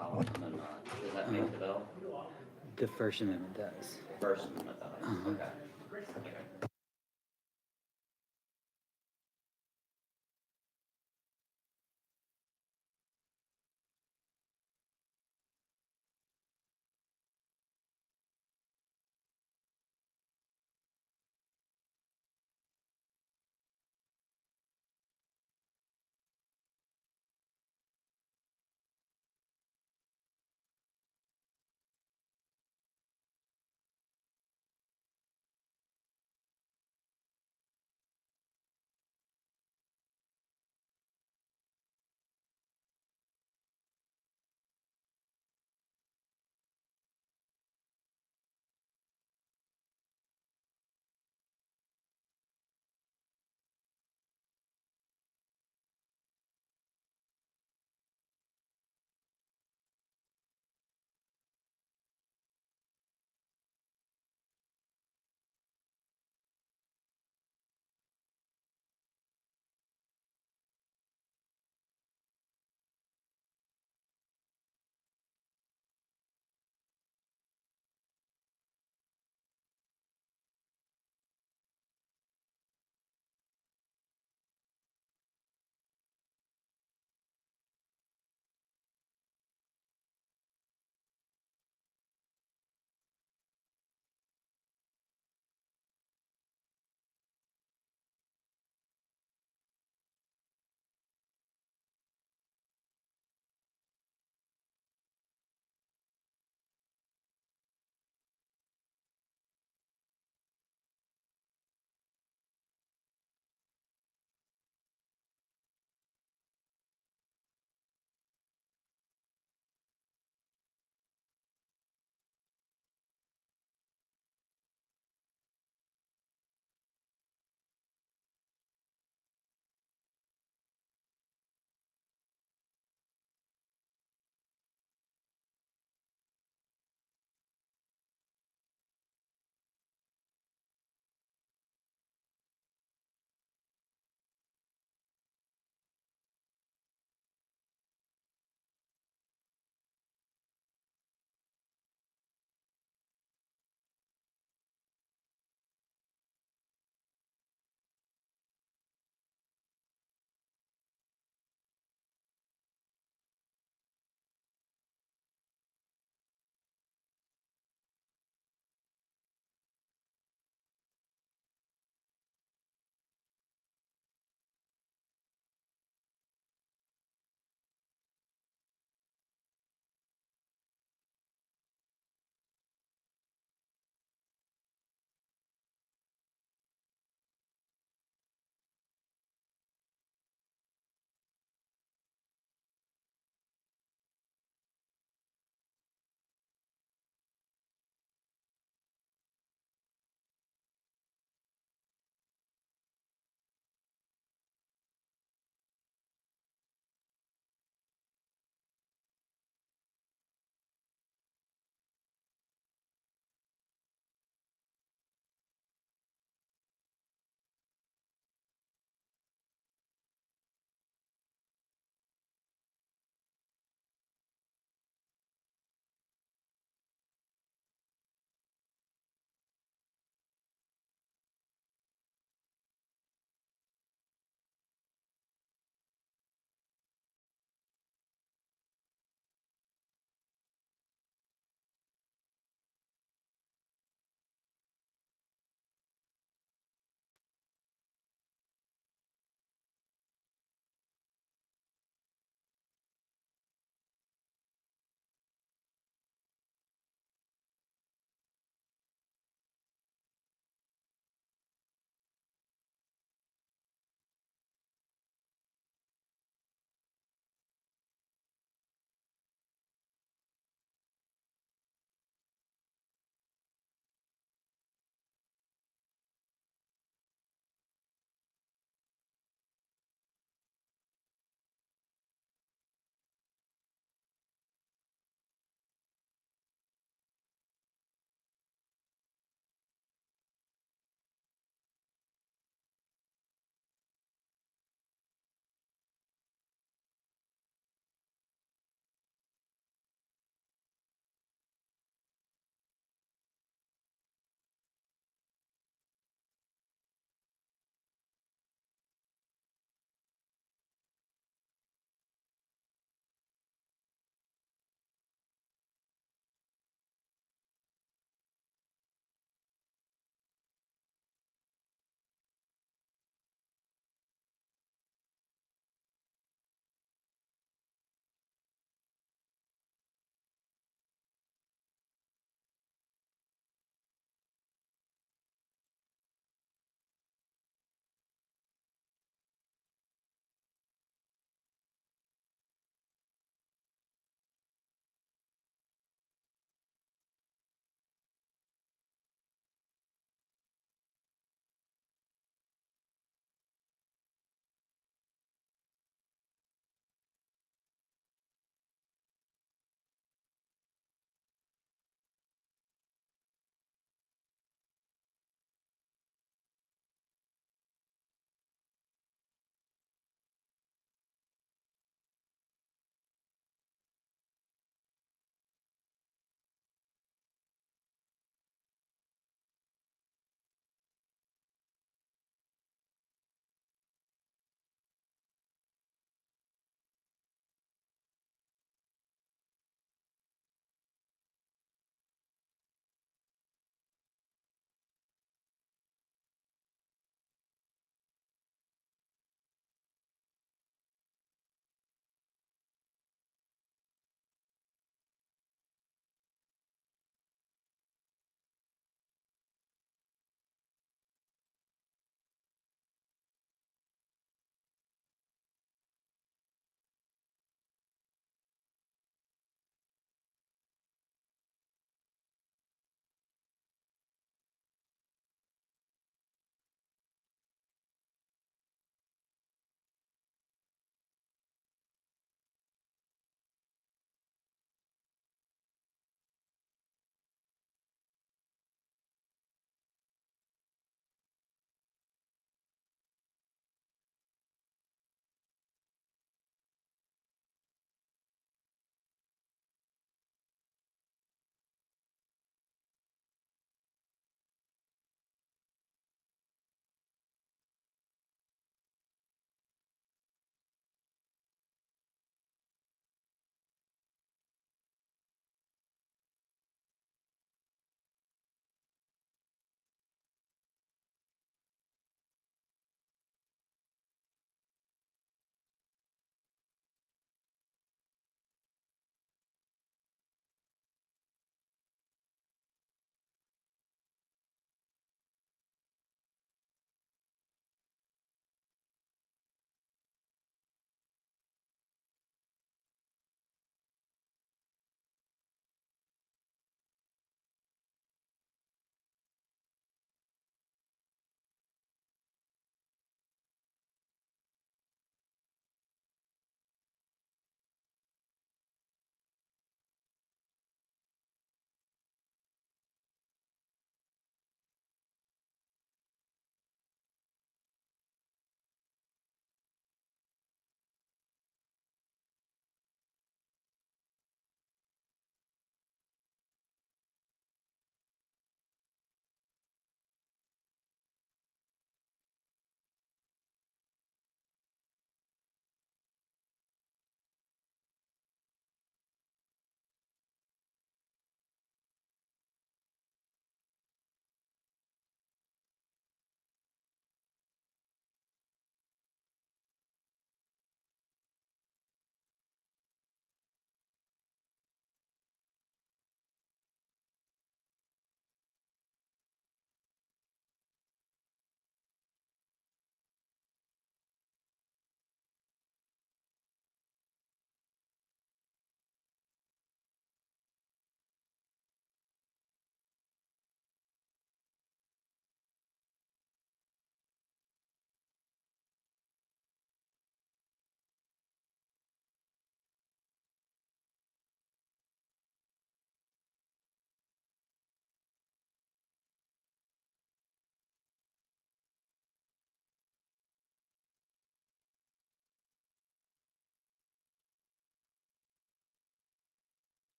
I'm not. Does that make the bill? The First Amendment does. First Amendment does. Okay. Okay.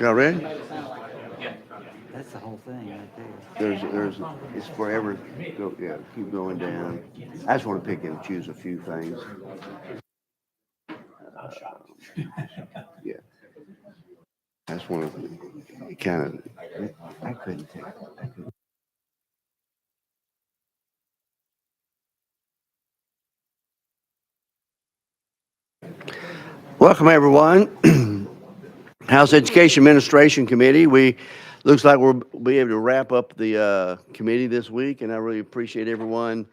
Y'all ready? That's the whole thing right there. It's forever. Yeah, keep going down. I just want to pick and choose a few things. Yeah. I just want to kind of, I couldn't take it. Welcome, everyone. House Education Administration Committee. Looks like we'll be able to wrap up the committee this week, and I really appreciate everyone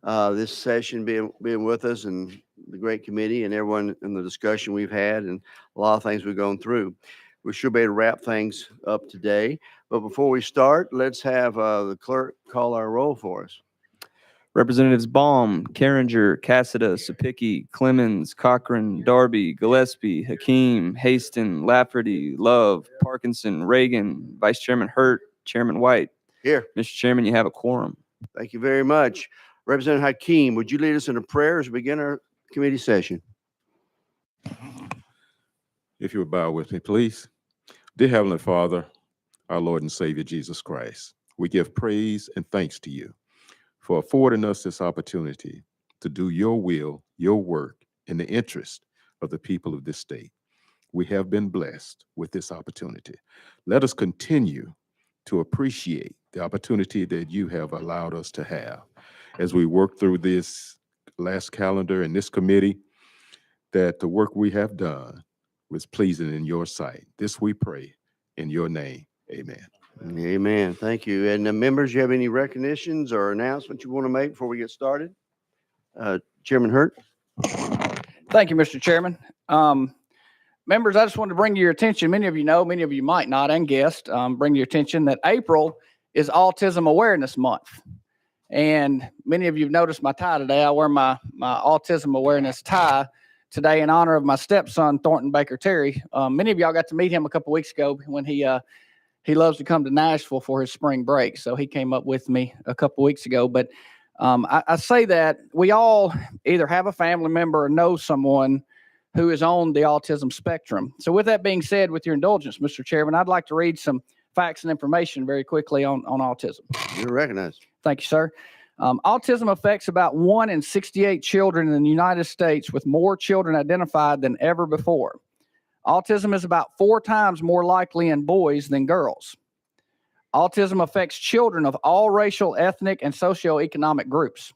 this session being with us, and the great committee and everyone in the discussion we've had, and a lot of things we've gone through. We should be able to wrap things up today. But before we start, let's have the clerk call our roll for us. Representatives Baum, Carringer, Cassida, Sapicki, Clemens, Cochran, Darby, Gillespie, Hakeem, Haston, Lafferty, Love, Parkinson, Reagan, Vice Chairman Hurt, Chairman White. Here. Mr. Chairman, you have a quorum. Thank you very much. Representative Hakeem, would you lead us in a prayer as we begin our committee session? If you would bow with me, please. Dear Heavenly Father, our Lord and Savior Jesus Christ, we give praise and thanks to you for affording us this opportunity to do your will, your work in the interest of the people of this state. We have been blessed with this opportunity. Let us continue to appreciate the opportunity that you have allowed us to have as we work through this last calendar and this committee, that the work we have done was pleasing in your sight. This we pray in your name. Amen. Amen. Thank you. And members, you have any recognitions or announcements you want to make before we get started? Chairman Hurt. Thank you, Mr. Chairman. Members, I just wanted to bring to your attention, many of you know, many of you might not, and guests, bring to your attention that April is Autism Awareness Month. And many of you have noticed my tie today. I wear my Autism Awareness tie today in honor of my stepson, Thornton Baker Terry. Many of y'all got to meet him a couple weeks ago when he loves to come to Nashville for his spring break. So he came up with me a couple weeks ago. But I say that we all either have a family member or know someone who is on the autism spectrum. So with that being said, with your indulgence, Mr. Chairman, I'd like to read some facts and information very quickly on autism. You're recognized. Thank you, sir. Autism affects about 1 in 68 children in the United States, with more children identified than ever before. Autism is about 4 times more likely in boys than girls. Autism affects children of all racial, ethnic, and socioeconomic groups.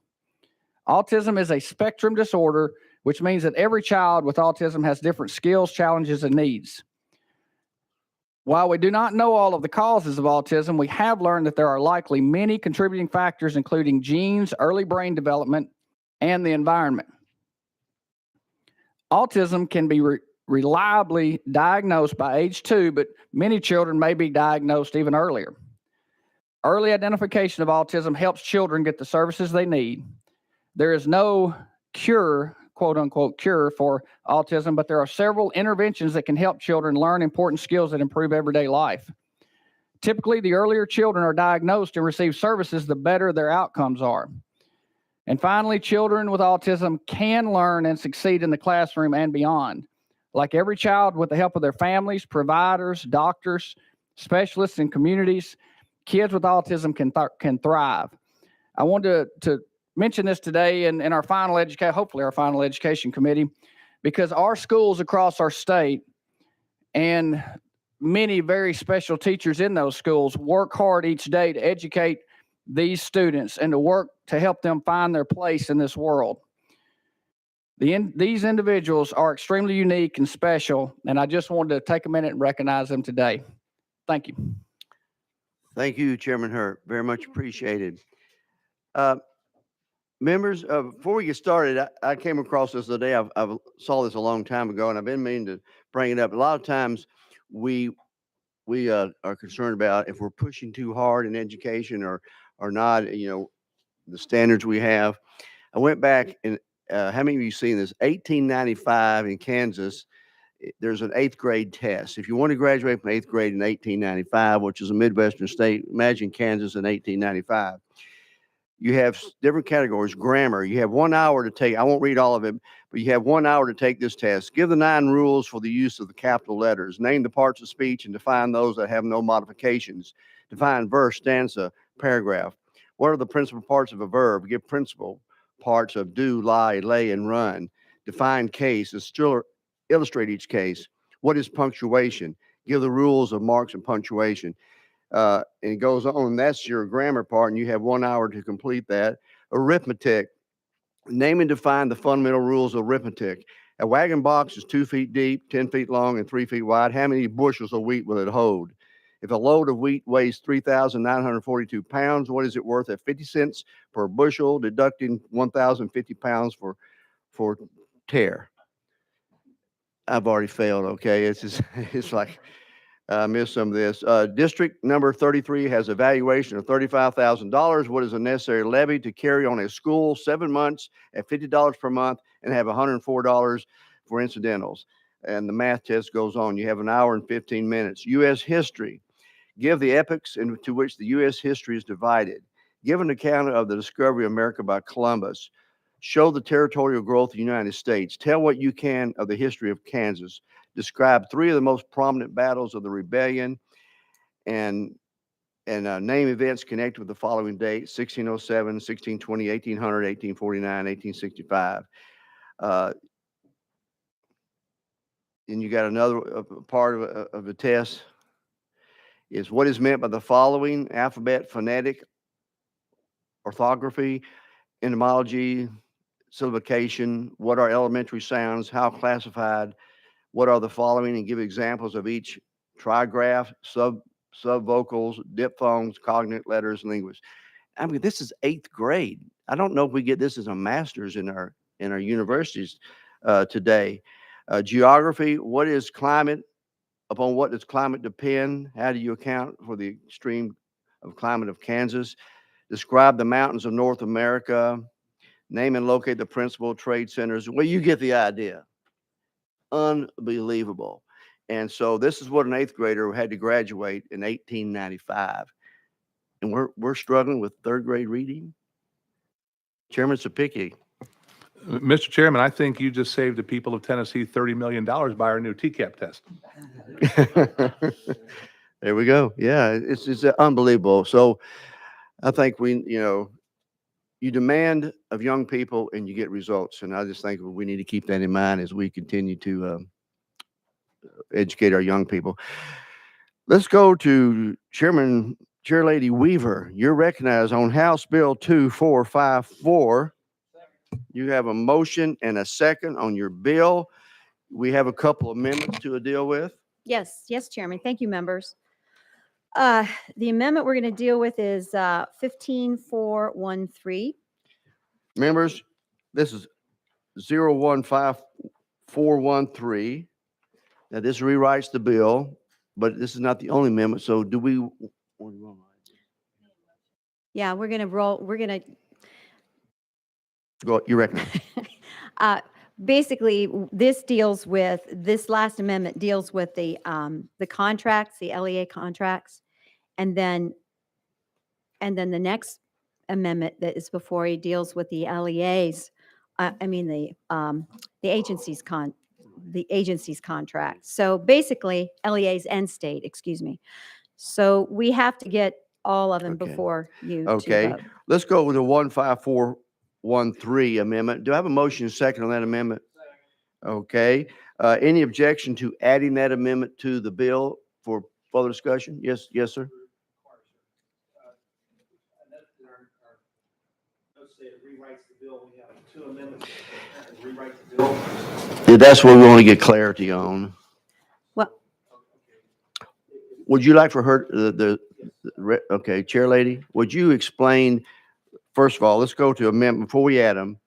Autism is a spectrum disorder, which means that every child with autism has different skills, challenges, and needs. While we do not know all of the causes of autism, we have learned that there are likely many contributing factors, including genes, early brain development, and the environment. Autism can be reliably diagnosed by age 2, but many children may be diagnosed even earlier. Early identification of autism helps children get the services they need. There is no cure, quote unquote, cure for autism, but there are several interventions that can help children learn important skills that improve everyday life. Typically, the earlier children are diagnosed and receive services, the better their outcomes are. And finally, children with autism can learn and succeed in the classroom and beyond. Like every child, with the help of their families, providers, doctors, specialists, and communities, kids with autism can thrive. I wanted to mention this today in our final education, hopefully our final education committee, because our schools across our state and many very special teachers in those schools work hard each day to educate these students and to work to help them find their place in this world. These individuals are extremely unique and special, and I just wanted to take a minute and recognize them today. Thank you. Thank you, Chairman Hurt. Very much appreciated. Members, before we get started, I came across this the day. I saw this a long time ago, and I've been meaning to bring it up. A lot of times we are concerned about if we're pushing too hard in education or not, the standards we have. I went back and how many of you seen this? 1895 in Kansas, there's an 8th grade test. If you want to graduate from 8th grade in 1895, which is a Midwestern state, imagine Kansas in 1895. You have different categories. Grammar, you have 1 hour to take. I won't read all of it, but you have 1 hour to take this test. Give the 9 rules for the use of the capital letters. Name the parts of speech and define those that have no modifications. Define verse, stanza, paragraph. What are the principal parts of a verb? Give principal parts of do, lie, lay, and run. Define case and still illustrate each case. What is punctuation? Give the rules of marks and punctuation. And it goes on. That's your grammar part, and you have 1 hour to complete that. Arithmetic. Name and define the fundamental rules of arithmetic. A wagon box is 2 feet deep, 10 feet long, and 3 feet wide. How many bushels of wheat will it hold? If a load of wheat weighs 3,942 pounds, what is it worth at 50 cents per bushel, deducting 1,050 pounds for tare? I've already failed. Okay, it's just, it's like I missed some of this. District number 33 has a valuation of $35,000. What is a necessary levy to carry on a school 7 months at $50 per month and have $104 for incidentals? And the math test goes on. You have 1 hour and 15 minutes. U.S. history. Give the epochs into which the U.S. history is divided. Give an account of the discovery of America by Columbus. Show the territorial growth of the United States. Tell what you can of the history of Kansas. Describe 3 of the most prominent battles of the rebellion and name events connected with the following dates: 1607, 1620, 1800, 1849, 1865. And you got another part of the test is what is meant by the following: alphabet, phonetic, orthography, etymology, syllabication. What are elementary sounds? How classified? What are the following? And give examples of each: trigraph, subvocals, diphthongs, cognate letters, linguists. I mean, this is 8th grade. I don't know if we get this as a master's in our universities today. Geography. What is climate? Upon what does climate depend? How do you account for the extreme of climate of Kansas? Describe the mountains of North America. Name and locate the principal trade centers. Well, you get the idea. Unbelievable. And so this is what an 8th grader had to graduate in 1895. And we're struggling with 3rd grade reading. Chairman Sapicki. Mr. Chairman, I think you just saved the people of Tennessee $30 million by our new TCAP test. There we go. Yeah, it's unbelievable. So I think you demand of young people and you get results. And I just think we need to keep that in mind as we continue to educate our young people. Let's go to Chair Lady Weaver. You're recognized on House Bill 2454. You have a motion and a second on your bill. We have a couple of amendments to deal with. Yes, Chairman. Thank you, members. The amendment we're going to deal with is 15413. Members, this is 015413. Now, this rewrites the bill, but this is not the only amendment. So do we? Yeah, we're going to roll. We're going to. Go, you reckon? Basically, this last amendment deals with the contracts, the LEA contracts, and then the next amendment that is before you deals with the LEAs. The agency's contract. So basically, LEAs and state. Excuse me. So we have to get all of them Okay. before you. Okay. To vote. Let's go with the 15413 amendment. Do I have a motion and second on that amendment? Okay. Any objection to adding that amendment to the bill for further discussion? Yes, sir. Yeah, that's what we want to get clarity on. Well, Would you like for her, okay, Chair Lady, would you explain, first of all, let's go to amendment, before we add them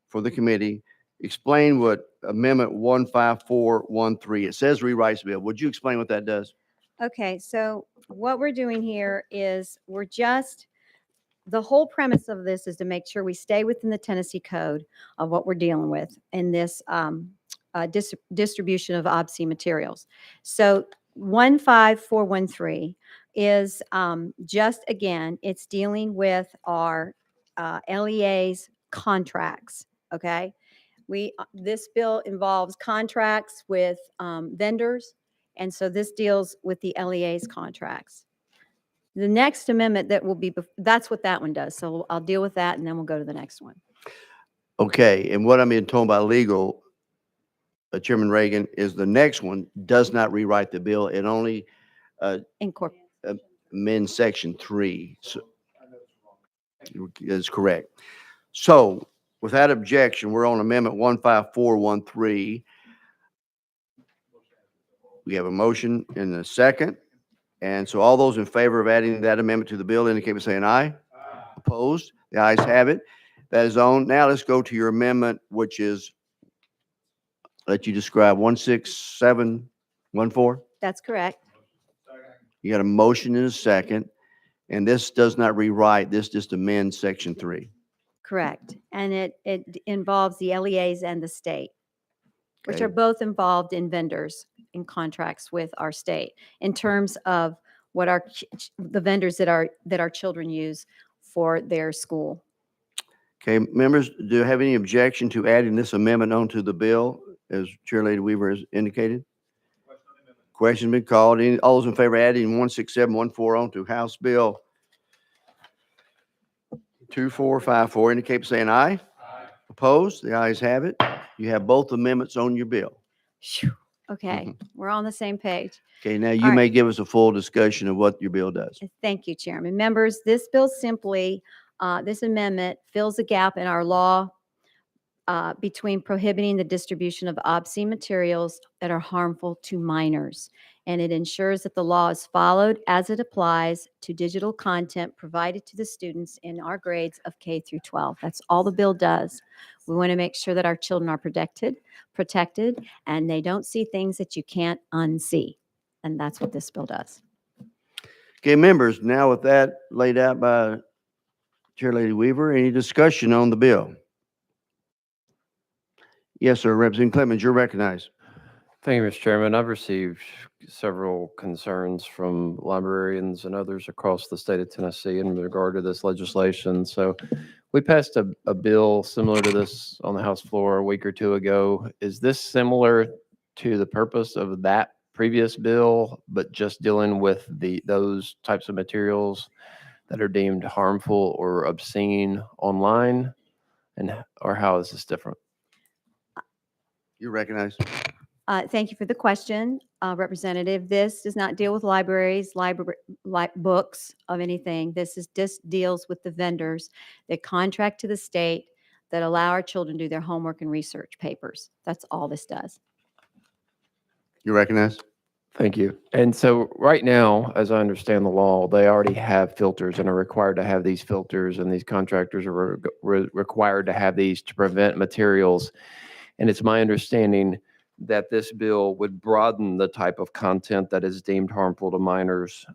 for the committee, explain what amendment 15413, it says rewrites bill. Would you explain what that does? okay, so what we're doing here is the whole premise of this is to make sure we stay within the Tennessee code of what we're dealing with in this distribution of obscene materials. So 15413 is just, again, it's dealing with our LEA's contracts, okay? This bill involves contracts with vendors, and so this deals with the LEA's contracts. The next amendment that will be, that's what that one does. So I'll deal with that and then we'll go to the next one. Okay, and what I'm being told by legal, Chairman Reagan, is the next one does not rewrite the bill. It only Incorporate. amends section 3. So that's correct. So without objection, we're on amendment 15413. We have a motion and a second. And so all those in favor of adding that amendment to the bill indicate by saying aye. Opposed? The ayes have it. That is on. Now let's go to your amendment, which is, let you describe 16714. That's correct. You got a motion and a second. And this does not rewrite, this just amends section 3. Correct. And it involves the LEAs and the state, which Okay. are both involved in vendors in contracts with our state in terms of what the vendors that our children use for their school. Okay, members, do you have any objection to adding this amendment onto the bill, as Chair Lady Weaver has indicated? Question been called. All those in favor of adding 16714 onto House Bill 2454 indicate by saying aye. Opposed? The ayes have it. You have both amendments on your bill. Phew. Okay, we're on the same page. Okay, now you All right. may give us a full discussion of what your bill does. Thank you, Chairman. Members, this bill simply, this amendment fills a gap in our law between prohibiting the distribution of obscene materials that are harmful to minors. And it ensures that the law is followed as it applies to digital content provided to the students in our grades of K through 12. That's all the bill does. We want to make sure that our children are protected, and they don't see things that you can't unsee. And that's what this bill does. Okay, members, now with that laid out by Chair Lady Weaver, any discussion on the bill? Yes, sir. Representative Clemens, you're recognized. Thank you, Mr. Chairman. I've received several concerns from librarians and others across the state of Tennessee in regard to this legislation. So we passed a bill similar to this on the House floor a week or two ago. Is this similar to the purpose of that previous bill, but just dealing with those types of materials that are deemed harmful or obscene online? Or how is this different? You're recognized. Thank you for the question, Representative. This does not deal with libraries, books of anything. This deals with the vendors that contract to the state that allow our children to do their homework and research papers. That's all this does. You're recognized. Thank you. And so right now, as I understand the law, they already have filters and are required to have these filters, and these contractors are required to have these to prevent materials. And it's my understanding that this bill would broaden the type of content that is deemed harmful to minors.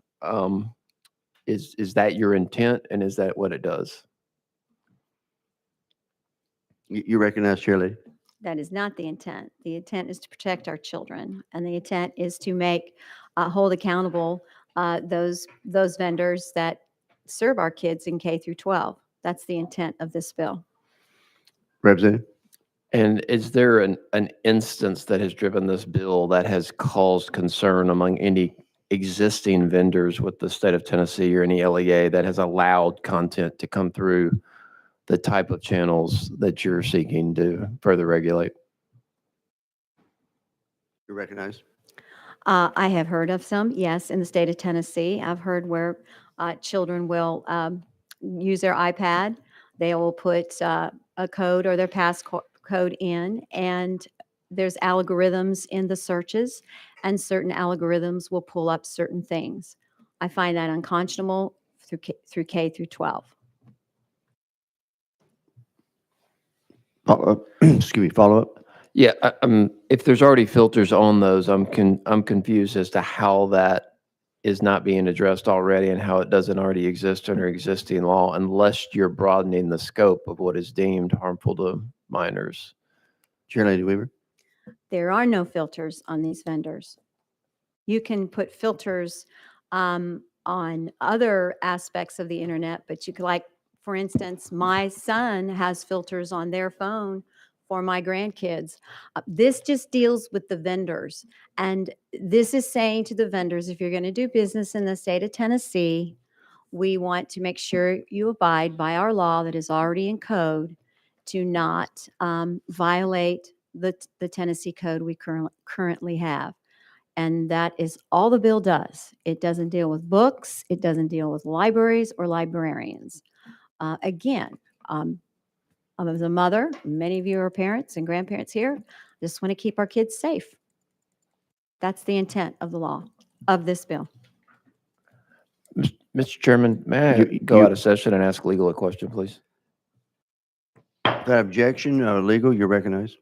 Is that your intent, and is that what it does? You recognize, Chair Lady. That is not the intent. The intent is to protect our children, and the intent is to make, hold accountable those vendors that serve our kids in K through 12. That's the intent of this bill. Representative. And is there an instance that has driven this bill that has caused concern among any existing vendors with the state of Tennessee or any LEA that has allowed content to come through the type of channels that you're seeking to further regulate? You're recognized. I have heard of some, yes, in the state of Tennessee. I've heard where children will use their iPad. They will put a code or their passcode in, and there's algorithms in the searches, and certain algorithms will pull up certain things. I find that unconscionable through K through 12. Excuse me, follow up. Yeah, if there's already filters on those, I'm confused as to how that is not being addressed already and how it doesn't already exist under existing law, unless you're broadening the scope of what is deemed harmful to minors. Chair Lady Weaver. There are no filters on these vendors. You can put filters on other aspects of the internet, but you could, like, For instance, my son has filters on their phone for my grandkids. This just deals with the vendors. And this is saying to the vendors, if you're going to do business in the state of Tennessee, we want to make sure you abide by our law that is already in code to not violate the Tennessee code we currently have. And that is all the bill does. It doesn't deal with books. It doesn't deal with libraries or librarians. Again, as a mother, many of you are parents and grandparents here, just want to keep our kids safe. That's the intent of the law, of this bill. Mr. Chairman, may I go out of session and ask legal a question, please? Without objection, legal, you're recognized.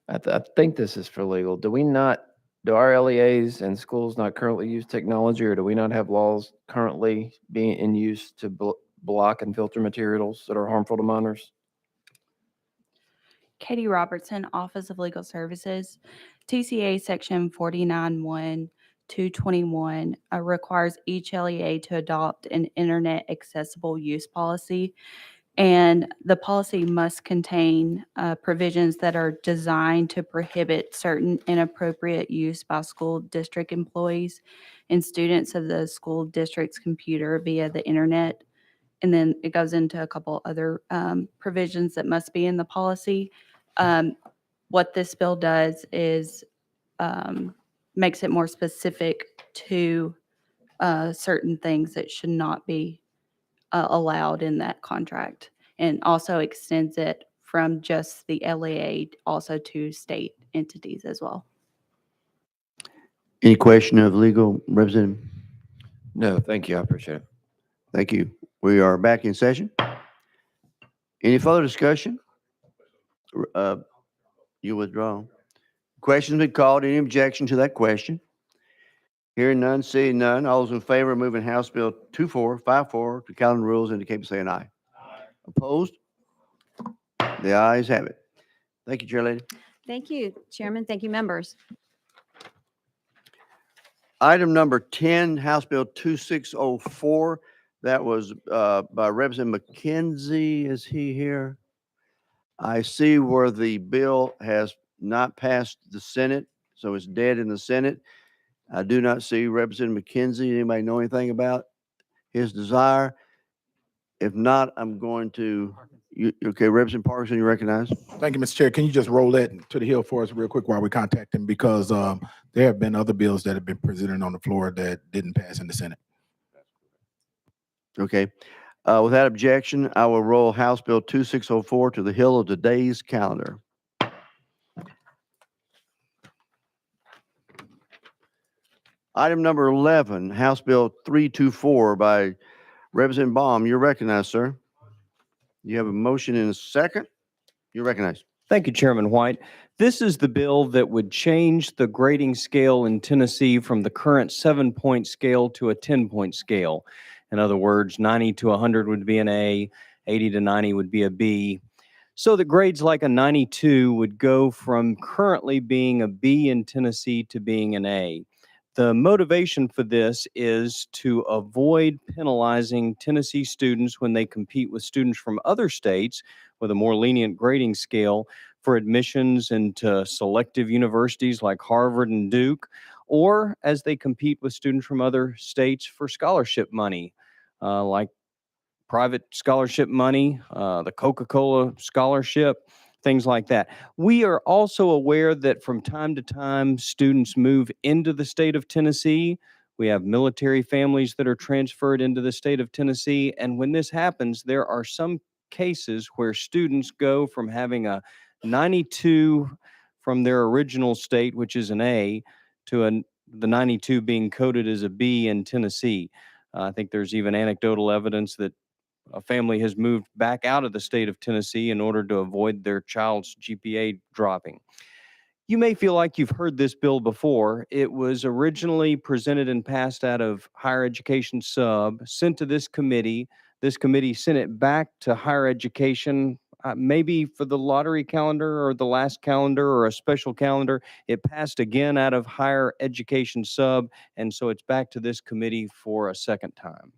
I think this is for legal. Do our LEAs and schools not currently use technology, or do we not have laws currently being in use to block and filter materials that are harmful to minors? Katie Robertson, Office of Legal Services. TCA Section 49.1.221 requires each LEA to adopt an internet accessible use policy. And the policy must contain provisions that are designed to prohibit certain inappropriate use by school district employees and students of the school district's computer via the internet. And then it goes into a couple other provisions that must be in the policy. What this bill does is makes it more specific to certain things that should not be allowed in that contract, and also extends it from just the LEA also to state entities as well. Any question of legal representative? No, thank you. I appreciate it. Thank you. We are back in session. Any further discussion? You withdraw. Question's been called. Any objection to that question? Hearing none, seeing none. All those in favor of moving House Bill 2454 to calendar rules indicate by saying aye. Opposed? The ayes have it. Thank you, Chair Lady. Thank you, Chairman. Thank you, members. Item number 10, House Bill 2604. That was by Representative McKenzie. Is he here? I see where the bill has not passed the Senate, so it's dead in the Senate. I do not see Representative McKenzie. Anybody know anything about his desire? If not, I'm going to, okay, Representative Parkinson, you recognize? Thank you, Mr. Chair. Can you just roll that to the hill for us real quick while we contact him? Because there have been other bills that have been presented on the floor that didn't pass in the Senate. Okay. Without objection, I will roll House Bill 2604 to the hill of today's calendar. Item number 11, House Bill 324 by Representative Baum. You're recognized, sir. You have a motion in a second. You're recognized. Thank you, Chairman White. This is the bill that would change the grading scale in Tennessee from the current 7-point scale to a 10-point scale. In other words, 90 to 100 would be an A, 80 to 90 would be a B. So the grades like a 92 would go from currently being a B in Tennessee to being an A. The motivation for this is to avoid penalizing Tennessee students when they compete with students from other states with a more lenient grading scale for admissions into selective universities like Harvard and Duke, or as they compete with students from other states for scholarship money, like private scholarship money, the Coca-Cola scholarship, things like that. We are also aware that from time to time, students move into the state of Tennessee. We have military families that are transferred into the state of Tennessee. And when this happens, there are some cases where students go from having a 92 from their original state, which is an A, to the 92 being coded as a B in Tennessee. I think there's even anecdotal evidence that a family has moved back out of the state of Tennessee in order to avoid their child's GPA dropping. You may feel like you've heard this bill before. It was originally presented and passed out of Higher Education Sub, sent to this committee. This committee sent it back to Higher Education, maybe for the lottery calendar or the last calendar or a special calendar. It passed again out of Higher Education Sub, and so it's back to this committee for a second time.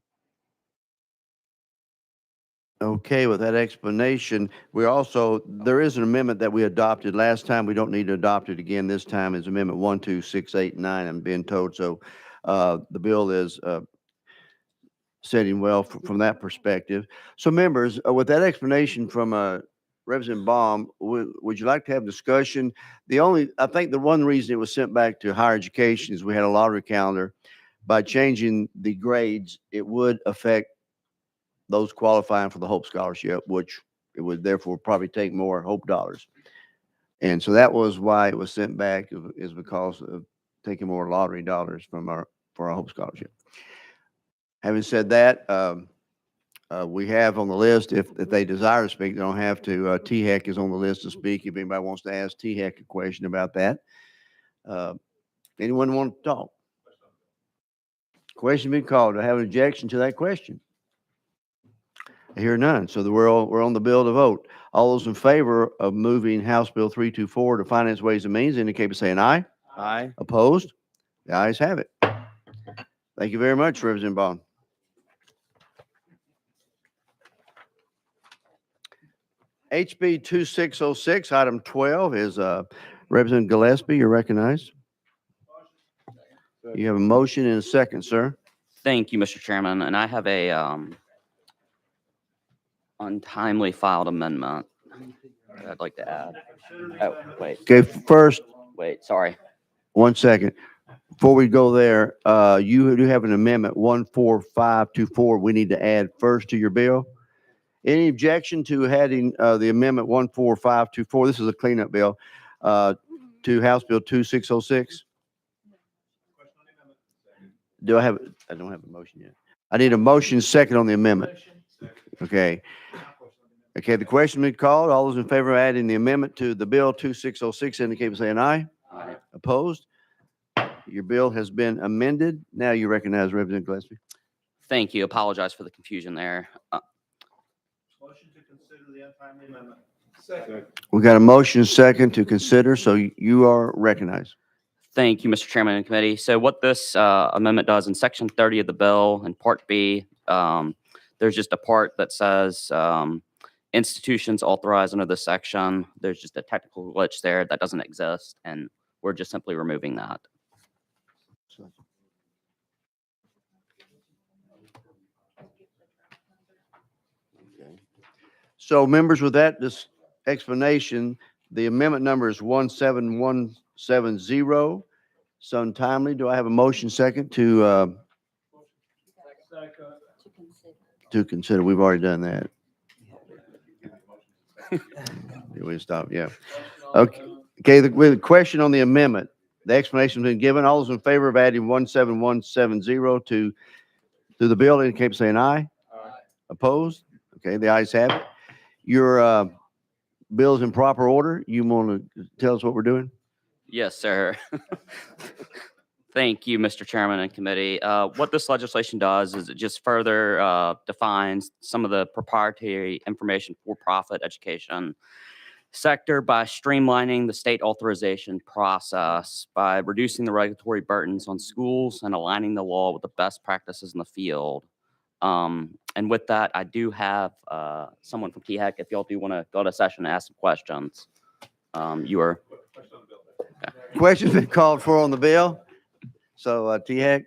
Okay, with that explanation, there is an amendment that we adopted last time. We don't need to adopt it again this time. It's Amendment 12689, I'm being told. So the bill is setting well from that perspective. So members, with that explanation from Representative Baum, would you like to have discussion? I think the one reason it was sent back to higher education is we had a lottery calendar. By changing the grades, it would affect those qualifying for the Hope Scholarship, which it would therefore probably take more Hope dollars. And so that was why it was sent back, is because of taking more lottery dollars for our Hope Scholarship. Having said that, we have on the list, if they desire to speak, they don't have to. THEC is on the list to speak if anybody wants to ask THEC a question about that. Anyone want to talk? Question being called. Do I have an objection to that question? I hear none. So we're on the bill to vote. All those in favor of moving House Bill 324 to Finance, Ways and Means indicate by saying aye. Aye. Opposed? The ayes have it. Thank you very much, Representative Bond. HB 2606, item 12 is Representative Gillespie. You're recognized. You have a motion and a second, sir. Thank you, Mr. Chairman, and I have a untimely filed amendment that I'd like to add. Oh, wait, Okay, first, sorry. 1 second. Before we go there, you do have an amendment 14524 we need to add first to your bill. Any objection to adding the amendment 14524? This is a cleanup bill to House Bill 2606. I don't have a motion yet. I need a motion second on the amendment. Okay. Okay, the question been called. All those in favor of adding the amendment to the bill 2606 indicate by saying aye. Aye. Opposed? Your bill has been amended. Now you recognize Representative Gillespie. Thank you. Apologize for the confusion there. Motion to consider the untimely amendment. Second. We got a motion second to consider, so you are recognized. Thank you, Mr. Chairman and committee. So what this amendment does in section 30 of the bill in part B, there's just a part that says institutions authorized under this section. There's just a technical glitch there that doesn't exist, and we're just simply removing that. So members, with that explanation, the amendment number is 17170. It's untimely. Do I have a motion second to consider? We've already done that. We stop. Yeah. Okay. Okay. The question on the amendment, the explanation has been given. All those in favor of adding 17170 to the bill indicate by saying aye. Aye. Opposed? Okay. The ayes have it. Your bill's in proper order. You want to tell us what we're doing? Yes, sir. Thank you, Mr. Chairman and committee. What this legislation does is it just further defines some of the proprietary information for-profit education sector by streamlining the state authorization process, by reducing the regulatory burdens on schools and aligning the law with the best practices in the field. And with that, I do have someone from THEC. If y'all do want to go to session and ask some questions, you are. Questions been called for on the bill. So THEC,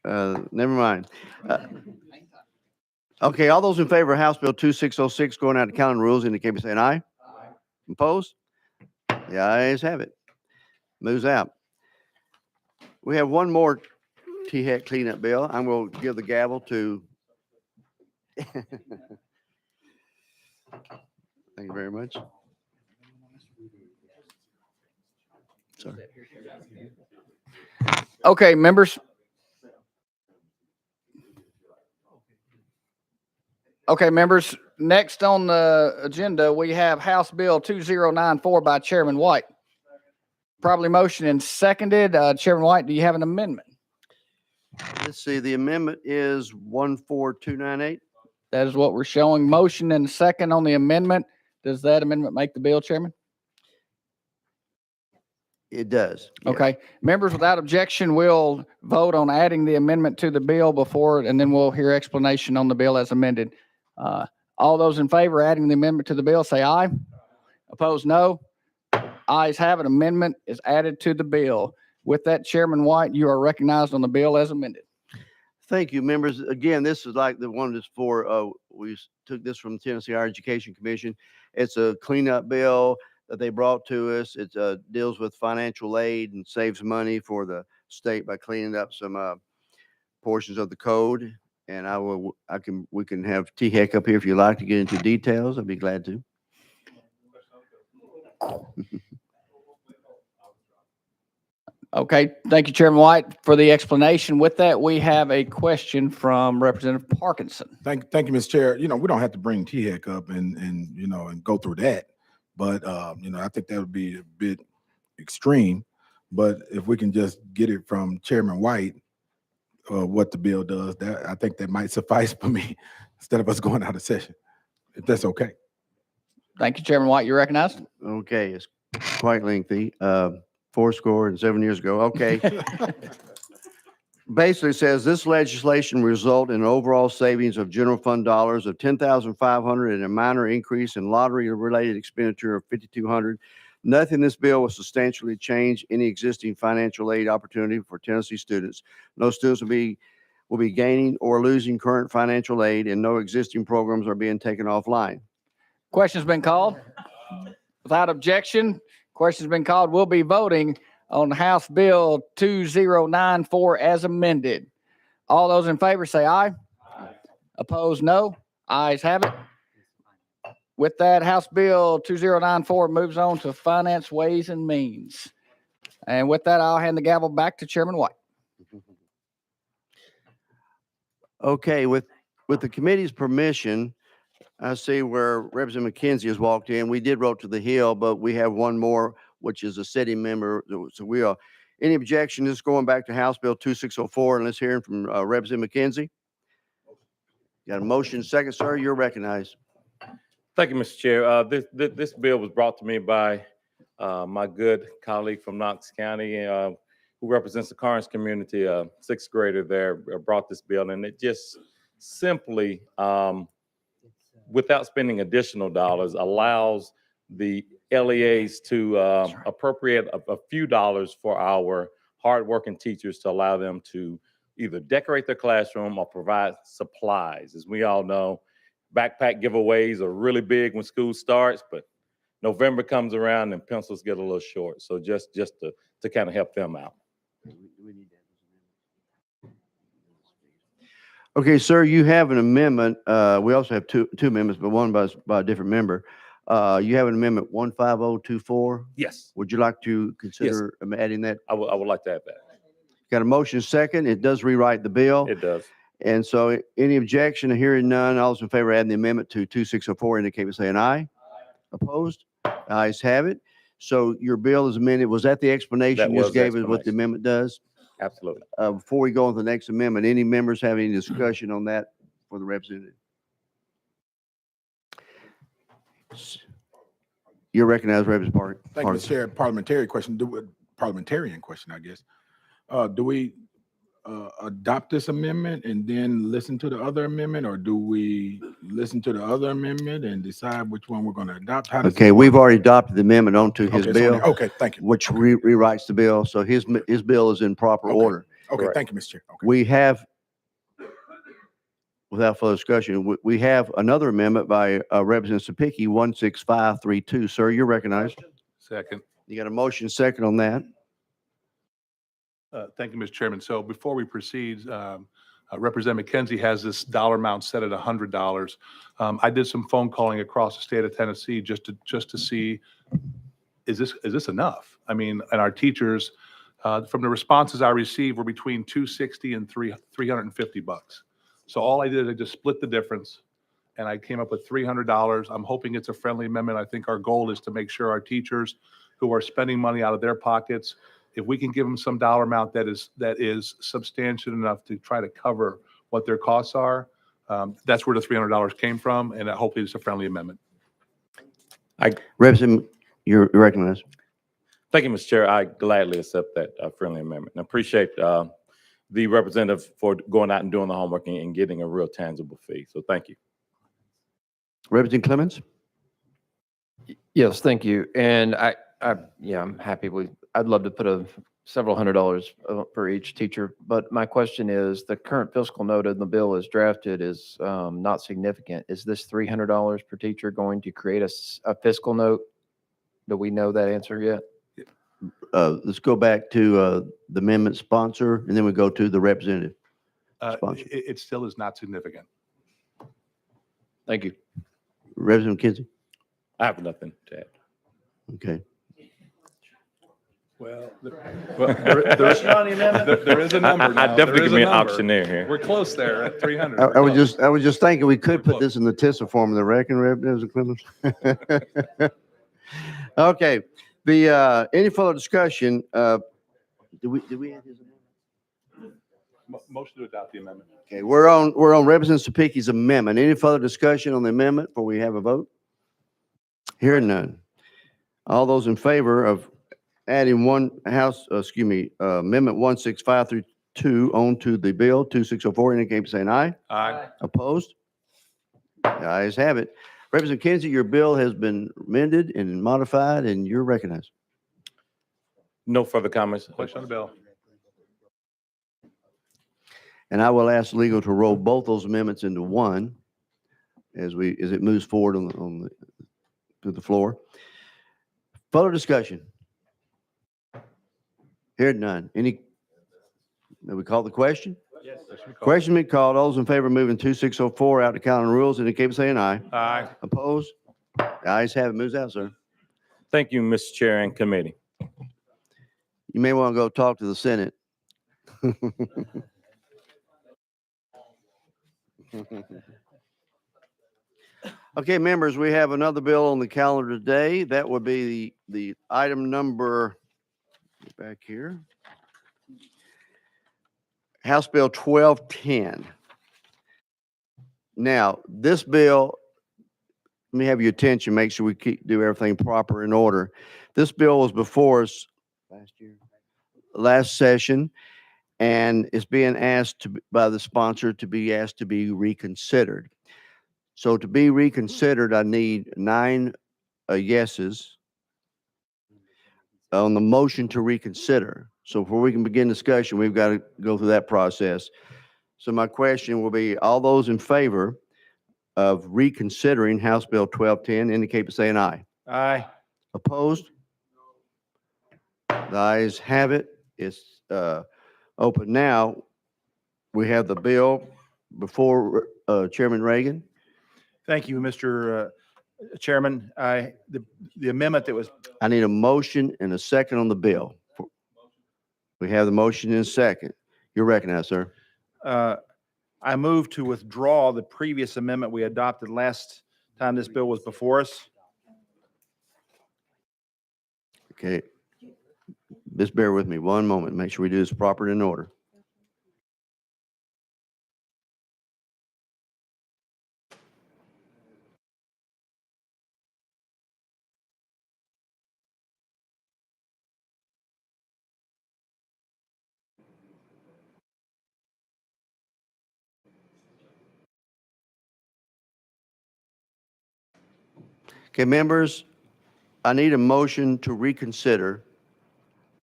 never mind. Okay, all those in favor of House Bill 2606 going out of counting rules indicate by saying aye. Aye. Opposed? The ayes have it. Moves out. We have one more THEC cleanup bill. I'm going to give the gavel to. Thank you very much. Sorry. Okay, members. Okay, members, next on the agenda, we have House Bill 2094 by Chairman White. Probably motion and seconded. Chairman White, do you have an amendment? Let's see, the amendment is 14298. That is what we're showing. Motion and second on the amendment. Does that amendment make the bill, Chairman? It does. Yes. Okay. Members, without objection, we'll vote on adding the amendment to the bill before, and then we'll hear explanation on the bill as amended. All those in favor of adding the amendment to the bill, say aye. Opposed, no. Ayes have it. Amendment is added to the bill. With that, Chairman White, you are recognized on the bill as amended. Thank you, members. Again, this is like the one that's for, we took this from Tennessee Higher Education Commission. It's a cleanup bill that they brought to us. It deals with financial aid and saves money for the state by cleaning up some portions of the code. And we can have T-Heck up here if you'd like to get into details. I'd be glad to. Okay, thank you, Chairman White, for the explanation. With that, we have a question from Representative Parkinson. Thank you, Mr. Chair. You know, we don't have to bring T-Heck up and, you know, and go through that. But, you know, I think that would be a bit extreme. But if we can just get it from Chairman White, what the bill does, that I think that might suffice for me instead of us going out of session, if that's okay. Thank you, Chairman White. You're recognized. Okay, it's quite lengthy. 7 years ago. Okay. Basically says this legislation result in overall savings of general fund dollars of $10,500 and a minor increase in lottery-related expenditure of $5,200. Nothing in this bill will substantially change any existing financial aid opportunity for Tennessee students. No students will be gaining or losing current financial aid, and no existing programs are being taken offline. Question's been called. Without objection, question's been called. We'll be voting on House Bill 2094 as amended. All those in favor say aye. Opposed, no. Ayes have it. With that, House Bill 2094 moves on to Finance, Ways, and Means. And with that, I'll hand the gavel back to Chairman White. Okay, with the committee's permission, I see where Representative McKenzie has walked in. We did vote to the Hill, but we have one more, which is a city member. So we are, any objection, this is going back to House Bill 2604, and let's hear from Representative McKenzie. Got a motion, second, sir, you're recognized. Thank you, Mr. Chair. This bill was brought to me by my good colleague from Knox County, who represents the Carnes community, a sixth grader there, brought this bill, and it just simply, without spending additional dollars, allows the LEAs to appropriate a few dollars for our hardworking teachers to allow them to either decorate their classroom or provide supplies. As we all know, backpack giveaways are really big when school starts, but November comes around and pencils get a little short. So just to kind of help them out. Okay, sir, you have an amendment. We also have two amendments, but one by a different member. You have an amendment 15024. Yes, Would you like to consider adding that? I would like to have that. Got a motion second. It does rewrite the bill. It does. And so any objection, hearing none, all those in favor of adding the amendment to 2604 indicate by saying aye. Opposed? Ayes have it. So your bill is amended. Was that the explanation you just gave us what the amendment does? Absolutely. Before we go on to the next amendment, any members have any discussion on that for the representative? You're recognized, Representative Park. Thank you, Mr. Chair. Parliamentarian question, I guess. Do we adopt this amendment and then listen to the other amendment, or do we listen to the other amendment and decide which one we're going to adopt? How does Okay, we've already adopted the amendment onto his okay, bill. okay, thank you. Which rewrites the bill, so his bill is in proper Okay. order. Okay, Correct. thank you, Mr. Chair. Okay. We have, without further discussion, we have another amendment by Representative Sapicki, 16532. Sir, you're recognized. Second. You got a motion second on that. Thank you, Mr. Chairman. So before we proceed, Representative McKenzie has this dollar amount set at $100. I did some phone calling across the state of Tennessee just to see, is this enough? I mean, and our teachers, from the responses I received, were between $260 and $350. So all I did is I just split the difference, and I came up with $300. I'm hoping it's a friendly amendment. I think our goal is to make sure our teachers who are spending money out of their pockets, if we can give them some dollar amount that is substantial enough to try to cover what their costs are, that's where the $300 came from, and hopefully it's a friendly amendment. Representative, you're recognized. Thank you, Mr. Chair. I gladly accept that friendly amendment. I appreciate the representative for going out and doing the homework and getting a real tangible fee. So thank you. Representative Clemens? Yes, thank you. And yeah, I'm happy I'd love to put several $100s for each teacher. But my question is, the current fiscal note in the bill as drafted is not significant. Is this $300 per teacher going to create a fiscal note? Do we know that answer yet? Let's go back to the amendment sponsor, and then we go to the representative. Sponsor. It still is not significant. Thank you. Representative Kinsey? I have nothing to add. Okay. Well, there is a number I now. definitely There give is a me an number. option there We're close there at 300. I We're was close. I was just thinking we could We're put this in the TISA form of the reckon, Representative Clemens. Okay, any further discussion? Did we have his amendment? Motion to adopt the amendment. Okay, we're on Representative Sapicki's amendment. Any further discussion on the amendment before we have a vote? Hearing none. All those in favor of adding amendment 165 through 2 onto the bill 2604, indicate by saying aye. Aye. Opposed? The ayes have it. Representative Kinsey, your bill has been amended and modified, and you're recognized. No further comments. Question on the bill. And I will ask legal to roll both those amendments into one as it moves forward to the floor. Further discussion? Heard none. May we call the question? Yes. Question been called. All those in favor of moving 2604 out to calendar rules indicate by saying aye. Aye. Opposed? The ayes have it. Moves out, sir. Thank you, Mr. Chair and committee. You may want to go talk to the Senate. Okay, members, we have another bill on the calendar today. That would be the item number, back here. House Bill 1210. Now, this bill, let me have your attention, make sure we do everything proper in order. This bill was before us last session, and it's being asked by the sponsor to be asked to be reconsidered. So to be reconsidered, I need 9 yeses on the motion to reconsider. So before we can begin discussion, we've got to go through that process. So my question will be, all those in favor of reconsidering House Bill 1210 indicate by saying aye. Aye. Opposed? The ayes have it. It's open now. We have the bill before Chairman Reagan. Thank you, Mr. Chairman. The amendment that was, I need a motion and a second on the bill. We have the motion and a second. You're recognized, sir. I move to withdraw the previous amendment we adopted last time this bill was before us. Okay. Just bear with me one moment. Make sure we do this proper and in order. Okay, members, I need a motion to reconsider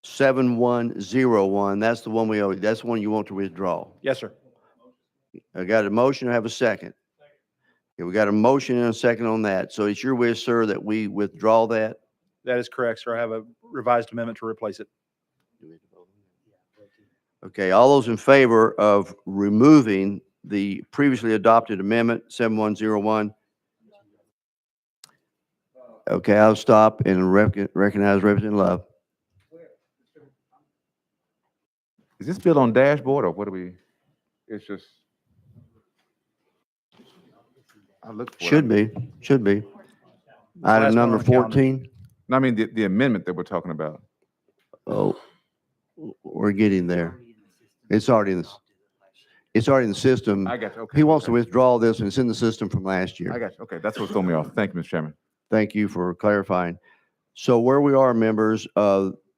7101. That's the one that's the one you want to withdraw. Yes, sir. I got a motion. I have a second. Okay, we got a motion and a second on that. So it's your wish, sir, that we withdraw that? That is correct, sir. I have a revised amendment to replace it. Okay, all those in favor of removing the previously adopted amendment 7101? Okay, I'll stop and recognize Representative Love. Is this bill on dashboard or what do we, it's just. I looked for it. Should be. Item last one number on the calendar. 14. No, I mean, the amendment that we're talking about. Oh, we're getting there. It's already in the system. I got you. Okay. He wants to okay. withdraw this, and it's in the system from last year. I got you. Okay, that's what threw me off. Thank you, Mr. Chairman. Thank you for clarifying. So where we are, members,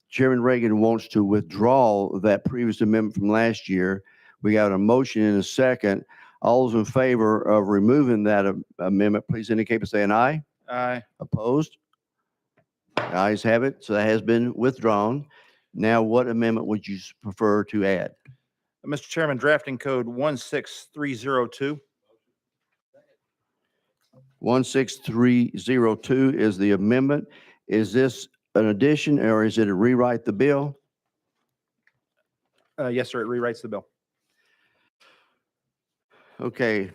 Chairman Reagan wants to withdraw that previous amendment from last year. We got a motion in a second. All those in favor of removing that amendment, please indicate by saying aye. Aye. Opposed? The ayes have it, so that has been withdrawn. Now, what amendment would you prefer to add? Mr. Chairman, drafting code 16302. 16302 is the amendment. Is this an addition or is it a rewrite the bill? Yes, sir, it rewrites the bill. Okay.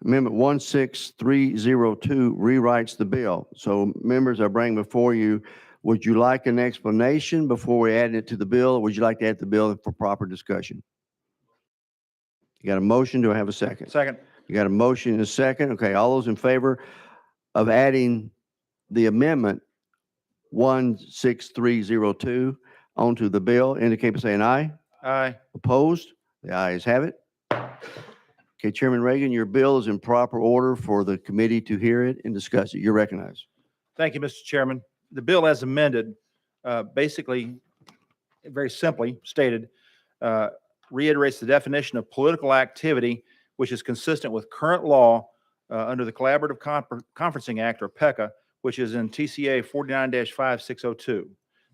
Amendment 16302 rewrites the bill. So members, I bring before you, would you like an explanation before we add it to the bill, or would you like to add the bill for proper discussion? You got a motion? Do I have a second? Second. You got a motion and a second? Okay, all those in favor of adding the amendment 16302 onto the bill, indicate by saying aye. Aye. Opposed? The ayes have it. Okay, Chairman Reagan, your bill is in proper order for the committee to hear it and discuss it. You're recognized. Thank you, Mr. Chairman. The bill as amended, basically, very simply stated, reiterates the definition of political activity, which is consistent with current law under the Collaborative Conferencing Act, or PECA, which is in TCA 49-5602.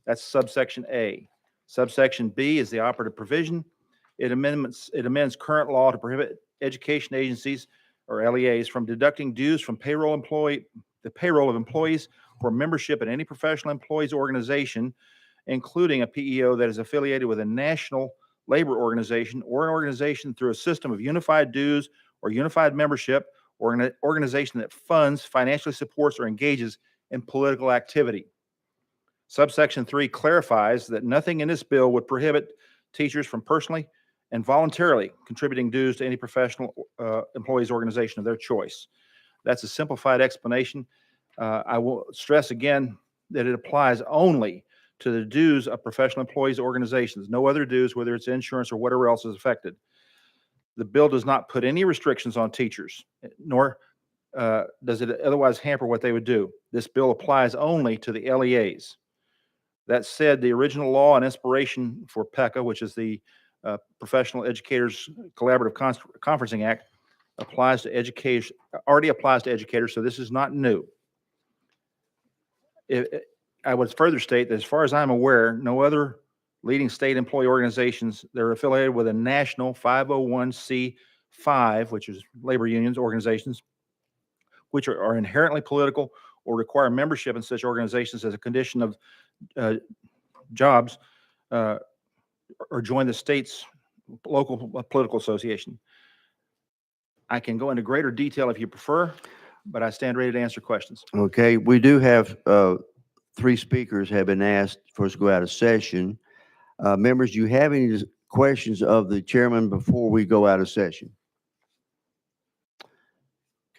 That's subsection A. Subsection B is the operative provision. It amends current law to prohibit education agencies, or LEAs, from deducting dues from the payroll of employees for membership in any professional employees organization, including a PEO that is affiliated with a national labor organization or an organization through a system of unified dues or unified membership, or an organization that funds, financially supports, or engages in political activity. Subsection 3 clarifies that nothing in this bill would prohibit teachers from personally and voluntarily contributing dues to any professional employees organization of their choice. That's a simplified explanation. I will stress again that it applies only to the dues of professional employees organizations. No other dues, whether it's insurance or whatever else is affected. The bill does not put any restrictions on teachers, nor does it otherwise hamper what they would do. This bill applies only to the LEAs. That said, the original law and inspiration for PECA, which is the Professional Educators Collaborative Conferencing Act, applies to education, already applies to educators, so this is not new. I would further state that as far as I'm aware, no other leading state employee organizations that are affiliated with a national 501c5, which is labor unions organizations, which are inherently political or require membership in such organizations as a condition of jobs, or join the state's local political association. I can go into greater detail if you prefer, but I stand ready to answer questions. Okay, we do have 3 speakers have been asked for us to go out of session. Members, do you have any questions of the chairman before we go out of session?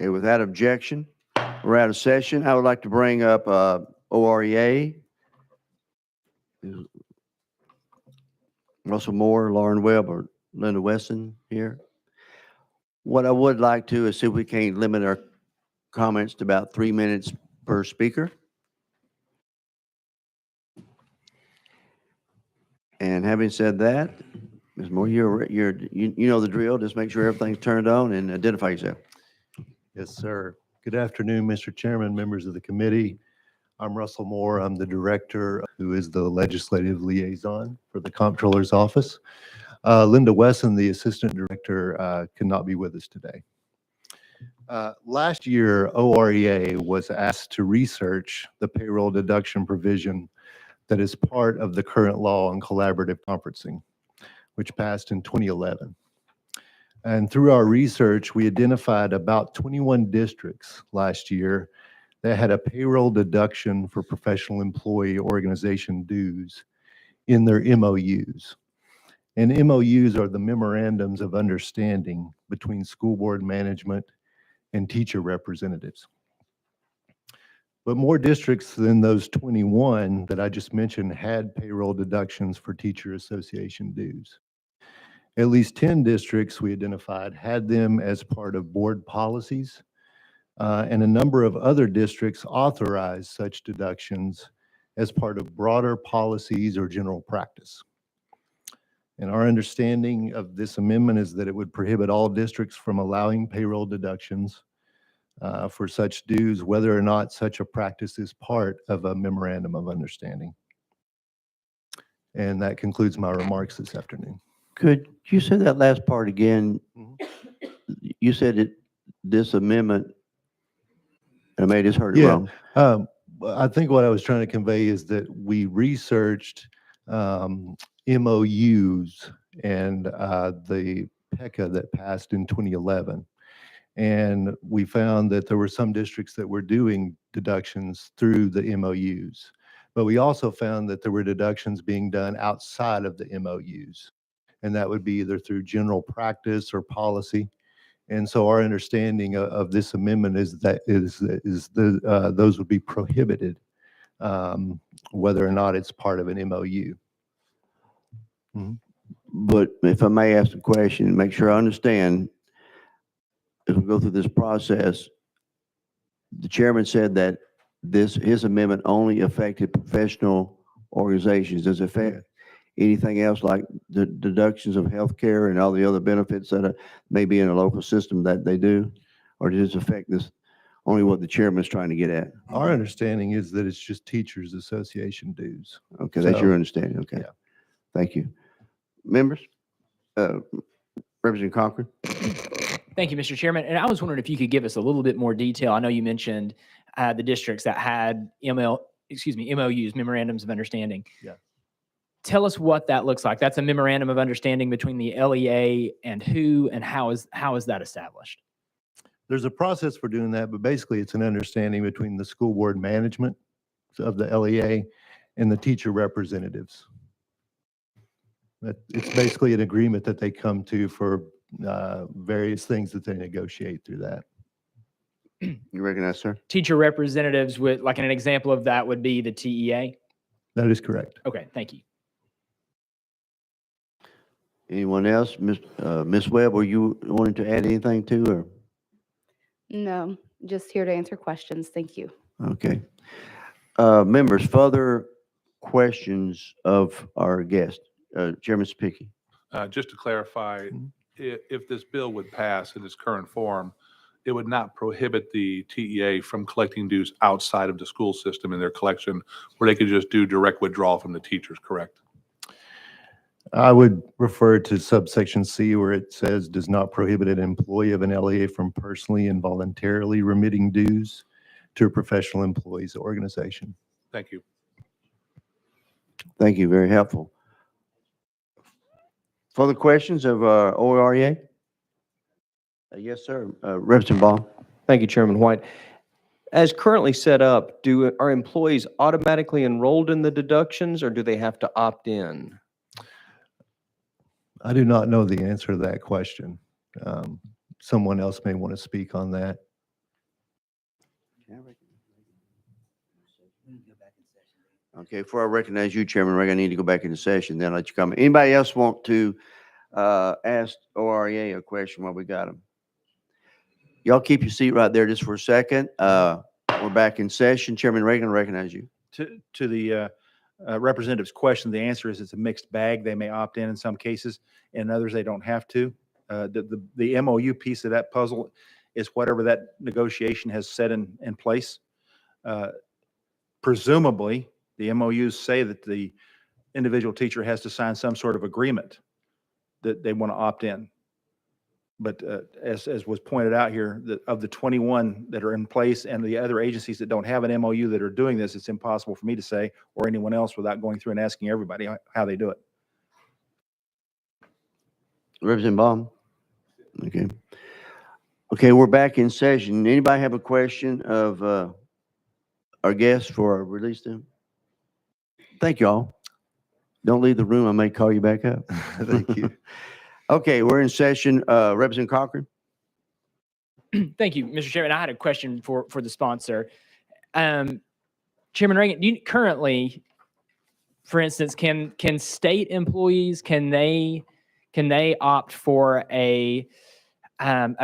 Okay, without objection, we're out of session. I would like to bring up OREA. Russell Moore, Lauren Webb, or Linda Weston here. What I would like to is see if we can limit our comments to about 3 minutes per speaker. And having said that, Ms. Moore, you know the drill. Just make sure everything's turned on and identify yourself. Yes, sir. Good afternoon, Mr. Chairman, members of the committee. I'm Russell Moore. I'm the director who is the legislative liaison for the Comptroller's Office. Linda Wesson, the assistant director, could not be with us today. Last year, OREA was asked to research the payroll deduction provision that is part of the current law on collaborative conferencing, which passed in 2011. And through our research, we identified about 21 districts last year that had a payroll deduction for professional employee organization dues in their MOUs. And MOUs are the memorandums of understanding between school board management and teacher representatives. But more districts than those 21 that I just mentioned had payroll deductions for teacher association dues. At least 10 districts we identified had them as part of board policies, and a number of other districts authorized such deductions as part of broader policies or general practice. And our understanding of this amendment is that it would prohibit all districts from allowing payroll deductions for such dues, whether or not such a practice is part of a memorandum of understanding. And that concludes my remarks this afternoon. Could you say that last part again? You said that this amendment, I may have just heard it Yeah. wrong. I think what I was trying to convey is that we researched MOUs and the PECA that passed in 2011. And we found that there were some districts that were doing deductions through the MOUs. But we also found that there were deductions being done outside of the MOUs. And that would be either through general practice or policy. And so our understanding of this amendment is that those would be prohibited, whether or not it's part of an MOU. But if I may ask a question, make sure I understand, as we go through this process, the chairman said that his amendment only affected professional organizations. Does it affect anything else like the deductions of healthcare and all the other benefits that may be in a local system that they do? Or does this affect this only what the chairman's trying to get at? Our understanding is that it's just teachers association dues. Okay, that's So- your understanding. Okay. Yeah. Thank you. Members? Representative Cochran? Thank you, Mr. Chairman. And I was wondering if you could give us a little bit more detail. I know you mentioned the districts that had MOUs, memorandums of understanding. Yeah. Tell us what that looks like. That's a memorandum of understanding between the LEA and who, and how is that established? There's a process for doing that, but basically it's an understanding between the school board management of the LEA and the teacher representatives. That it's basically an agreement that they come to for various things that they negotiate through that. You recognize, sir? Teacher representatives with, like an example of that would be the TEA. That is correct. Okay, thank you. Anyone else? Ms. Webb, were you wanting to add anything to, or? No, just here to answer questions. Thank you. Okay. Members, further questions of our guest? Chairman Spicky. Just to clarify, if this bill would pass in its current form, it would not prohibit the TEA from collecting dues outside of the school system in their collection, where they could just do direct withdrawal from the teachers, correct? I would refer to subsection C where it says does not prohibit an employee of an LEA from personally and voluntarily remitting dues to a professional employees organization. Thank you. Thank you. Very helpful. Further questions of OREA? Yes, sir. Representative Ball. Thank you, Chairman White. As currently set up, are employees automatically enrolled in the deductions or do they have to opt in? I do not know the answer to that question. Someone else may want to speak on that. Okay, before I recognize you, Chairman Reagan, I need to go back into session, then I'll let you come. Anybody else want to ask OREA a question while we got them? Y'all keep your seat right there just for a second. We're back in session. Chairman Reagan, I recognize you. To the representative's question, the answer is it's a mixed bag. They may opt in some cases, and others they don't have to. The MOU piece of that puzzle is whatever that negotiation has set in place. Presumably, the MOUs say that the individual teacher has to sign some sort of agreement that they want to opt in. But as was pointed out here, of the 21 that are in place and the other agencies that don't have an MOU that are doing this, it's impossible for me to say, or anyone else, without going through and asking everybody how they do it. Representative Baum. Okay. Okay, we're back in session. Anybody have a question of our guests for our release them? Thank you all. Don't leave the room. I may call you back up. Thank you. Okay, we're in session. Representative Cochran. Thank you, Mr. Chairman. I had a question for the sponsor. Chairman Reagan, do you currently, for instance, can state employees, can they opt for a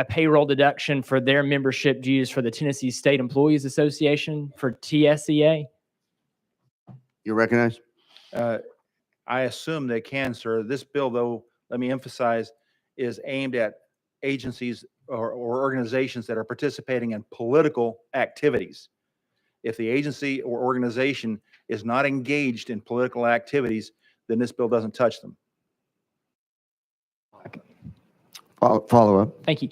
payroll deduction for their membership dues for the Tennessee State Employees Association for TSEA? You recognize? I assume they can, sir. This bill, though, let me emphasize, is aimed at agencies or organizations that are participating in political activities. If the agency or organization is not engaged in political activities, then this bill doesn't touch them. Follow up. Thank you.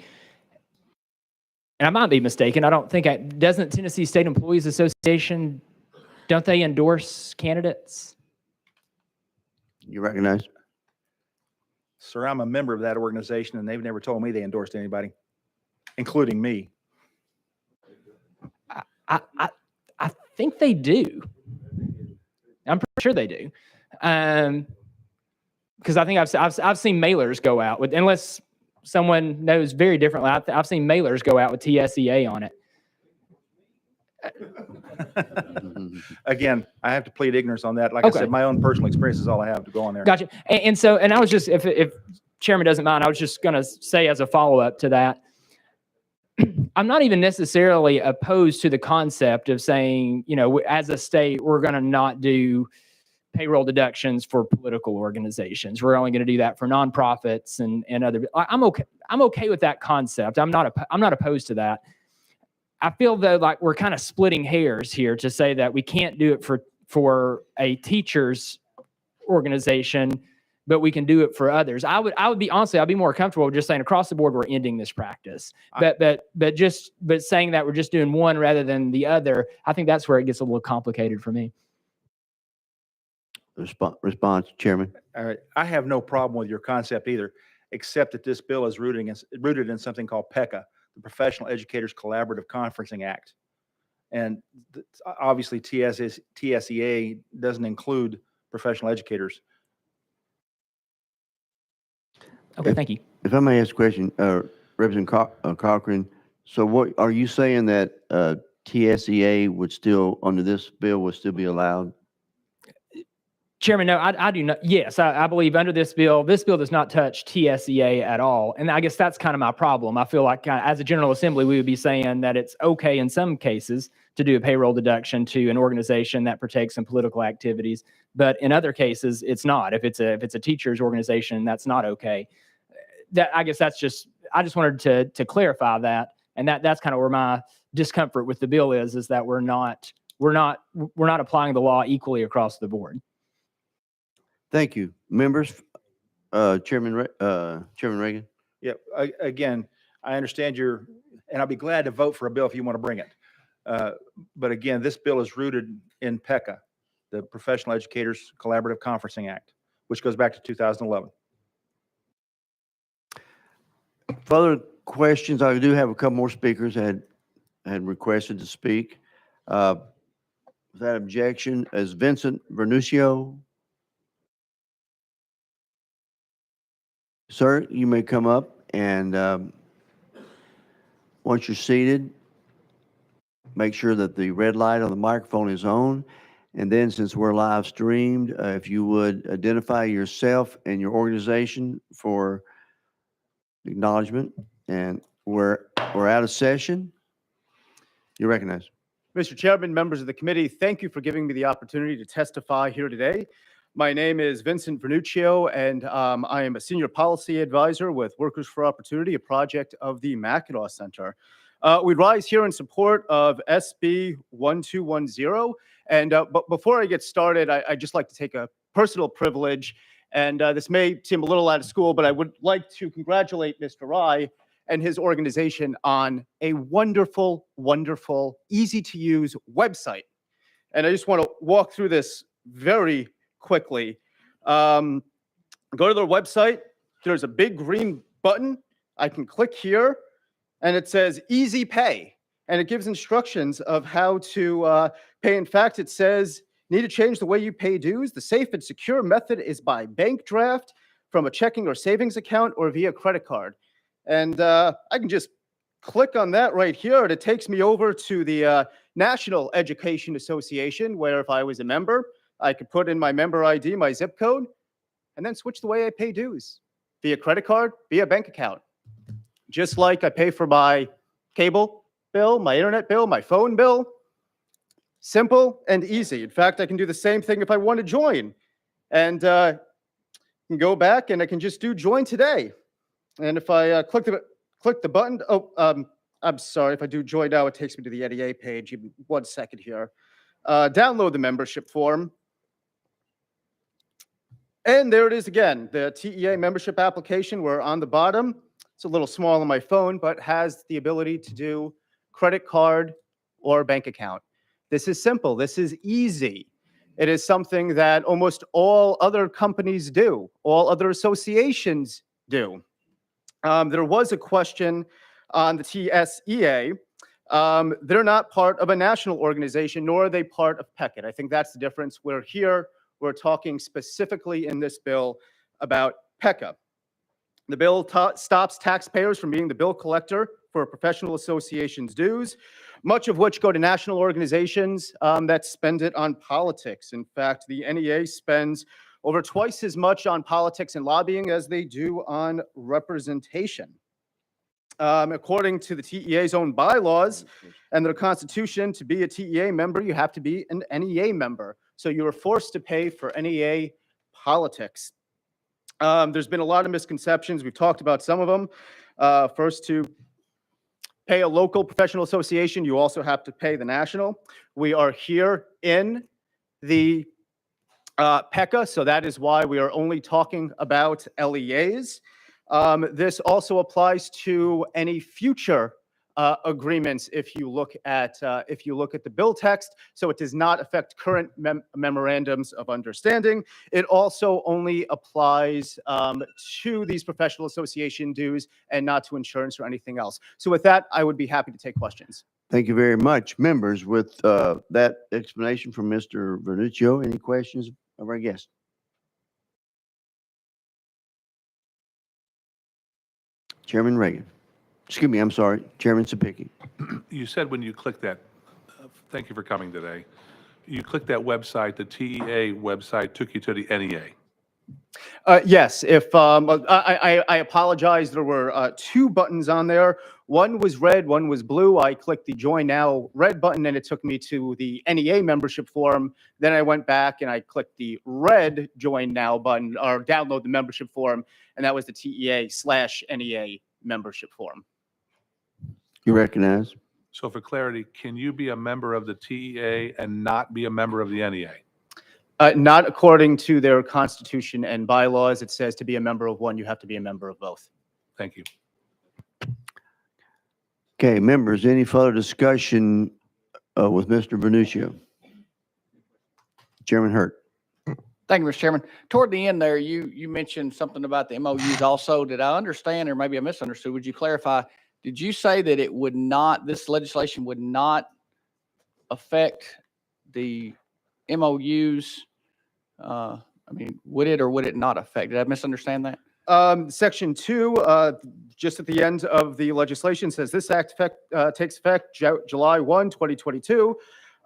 And I might be mistaken. I don't think doesn't Tennessee State Employees Association, don't they endorse candidates? You recognize? Sir, I'm a member of that organization, and they've never told me they endorsed anybody, including me. I think they do. I'm pretty sure they do. Because I think I've seen mailers go out with, unless someone knows very differently, I've seen mailers go out with TSEA on it. Again, I have to plead ignorance on that. Like I said, my own personal experience is all I have to go on there. Gotcha. And I was just, if Chairman doesn't mind, I was just going to say as a follow-up to that, I'm not even necessarily opposed to the concept of saying, as a state, we're going to not do payroll deductions for political organizations. We're only going to do that for nonprofits and other. I'm okay with that concept. I'm not opposed to that. I feel though like we're kind of splitting hairs here to say that we can't do it for a teacher's organization, but we can do it for others. I would be honestly, I'd be more comfortable with just saying across the board we're ending this practice. But saying that we're just doing one rather than the other, I think that's where it gets a little complicated for me. Response, Chairman. All right. I have no problem with your concept either, except that this bill is rooted in something called PECA, the Professional Educators Collaborative Conferencing Act. And obviously TSEA doesn't include professional educators. Okay, thank you. If I may ask a question, Representative Cochran, so what, are you saying that TSEA would still, under this bill, would still be allowed? Chairman, no, I do not. Yes, I believe under this bill does not touch TSEA at all. And I guess that's kind of my problem. I feel like as a General Assembly, we would be saying that it's okay in some cases to do a payroll deduction to an organization that partakes in political activities. But in other cases, it's not. If it's a teacher's organization, that's not okay. I guess I just wanted to clarify that. And that's kind of where my discomfort with the bill is that we're not applying the law equally across the board. Thank you. Members, Chairman Reagan. Yeah, again, I understand and I'll be glad to vote for a bill if you want to bring it. But again, this bill is rooted in PECA, the Professional Educators Collaborative Conferencing Act, which goes back to 2011. Further questions? I do have a couple more speakers that had requested to speak. Without objection, is Vincent Vernuccio? Sir, you may come up, and once you're seated, make sure that the red light on the microphone is on. And then, since we're live streamed, if you would identify yourself and your organization for acknowledgement. And we're out of session. You're recognized. Mr. Chairman, members of the committee, thank you for giving me the opportunity to testify here today. My name is Vincent Vernuccio, and I am a senior policy advisor with Workers for Opportunity, a project of the Mackinac Center. We rise here in support of SB 1210. And but before I get started, I'd just like to take a personal privilege. And this may seem a little out of school, but I would like to congratulate Mr. Rye and his organization on a wonderful, wonderful, easy-to-use website. And I just want to walk through this very quickly. Go to their website. There's a big green button. I can click here, and it says Easy Pay. And it gives instructions of how to pay. In fact, it says, need to change the way you pay dues? The safe and secure method is by bank draft from a checking or savings account or via credit card. And I can just click on that right here, and it takes me over to the National Education Association, where if I was a member, I could put in my member ID, my zip code, and then switch the way I pay dues via credit card, via bank account. Just like I pay for my cable bill, my internet bill, my phone bill. Simple and easy. In fact, I can do the same thing if I want to join And can go back and I can just do join today. And if I click the button, I'm sorry, if I do join now, it takes me to the NEA page. Give me 1 second here. Download the membership form. And there it is again, the TEA membership application. We're on the bottom. It's a little small on my phone, but has the ability to do credit card or bank account. This is simple. This is easy. It is something that almost all other companies do, all other associations do. There was a question on the TSEA. They're not part of a national organization, nor are they part of PECIT. I think that's the difference. We're here, we're talking specifically in this bill about PECA. The bill stops taxpayers from being the bill collector for professional associations' dues, much of which go to national organizations that spend it on politics. In fact, the NEA spends over twice as much on politics and lobbying as they do on representation. According to the TEA's own bylaws and their constitution, to be a TEA member, you have to be an NEA member. So you are forced to pay for NEA politics. There's been a lot of misconceptions. We've talked about some of them. First, to pay a local professional association, you also have to pay the national. We are here in the PECA, so that is why we are only talking about LEAs. This also applies to any future agreements if you look at the bill text. So it does not affect current memorandums of understanding. It also only applies to these professional association dues and not to insurance or anything else. So with that, I would be happy to take questions. Thank you very much. Members, with that explanation from Mr. Vernuccio, any questions of our guest? Chairman Reagan. Excuse me, I'm sorry, Chairman Sapicki. You said when you click that, thank you for coming today. You clicked that website, the TEA website took you to the NEA. Yes, if I apologize, there were 2 buttons on there. One was red, one was blue. I clicked the Join Now red button and it took me to the NEA membership form. Then I went back and I clicked the red Join Now button or download the membership form, and that was the TEA/NEA membership form. You recognize? So for clarity, can you be a member of the TEA and not be a member of the NEA? Not according to their constitution and bylaws. It says to be a member of one, you have to be a member of both. Thank you. Okay, members, any further discussion with Mr. Vernuccio? Chairman Hurt. Thank you, Mr. Chairman. Toward the end there, you mentioned something about the MOUs also. Did I understand, or maybe I misunderstood? Would you clarify? Did you say that it would not, this legislation would not affect the MOUs? I mean, would it or would it not affect? Did I misunderstand that? Section 2, just at the end of the legislation, says this act takes effect July 1, 2022.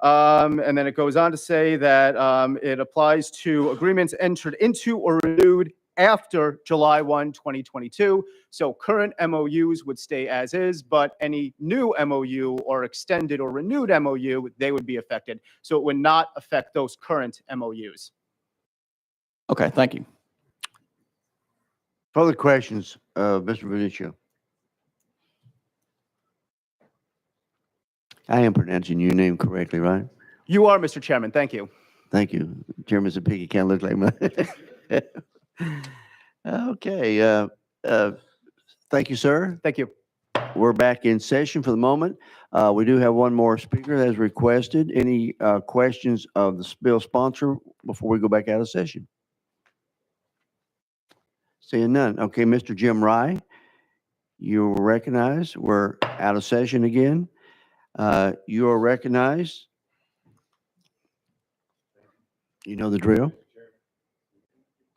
And then it goes on to say that it applies to agreements entered into or renewed after July 1, 2022. So current MOUs would stay as is, but any new MOU or extended or renewed MOU, they would be affected. So it would not affect those current MOUs. Okay, thank you. Further questions, Mr. Vernuccio? I am pronouncing your name correctly, right? You are, Mr. Chairman. Thank you. Thank you. Chairman Sapicki can't look like my. Okay. Thank you, sir. Thank you. We're back in session for the moment. We do have one more speaker as requested. Any questions of the bill sponsor before we go back out of session? Seeing none. Okay, Mr. Jim Rye, you are recognized. We're out of session again. You are recognized. You know the drill.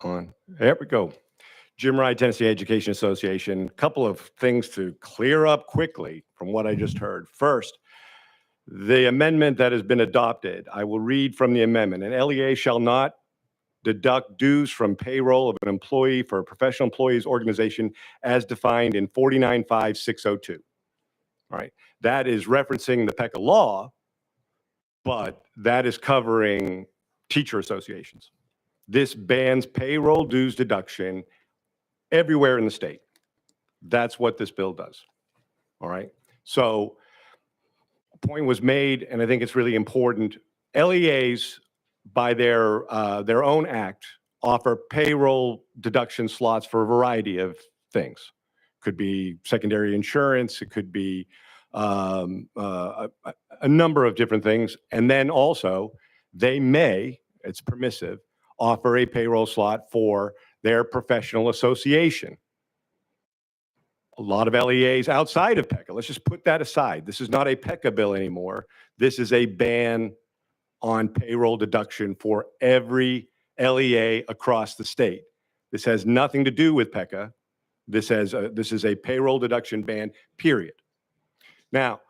There we go. Jim Rye, Tennessee Education Association. Couple of things to clear up quickly from what I just heard. First, the amendment that has been adopted, I will read from the amendment. An LEA shall not deduct dues from payroll of an employee for a professional employees organization as defined in 495602. All right. That is referencing the PECA law, but that is covering teacher associations. This bans payroll dues deduction everywhere in the state. That's what this bill does. All right. So a point was made, and I think it's really important. LEAs, by their own act, offer payroll deduction slots for a variety of things. Could be secondary insurance. It could be a number of different things. And then also, they may, it's permissive, offer a payroll slot for their professional association. A lot of LEAs outside of PECA. Let's just put that aside. This is not a PECA bill anymore. This is a ban on payroll deduction for every LEA across the state. This has nothing to do with PECA. This is a payroll deduction ban, period. Now,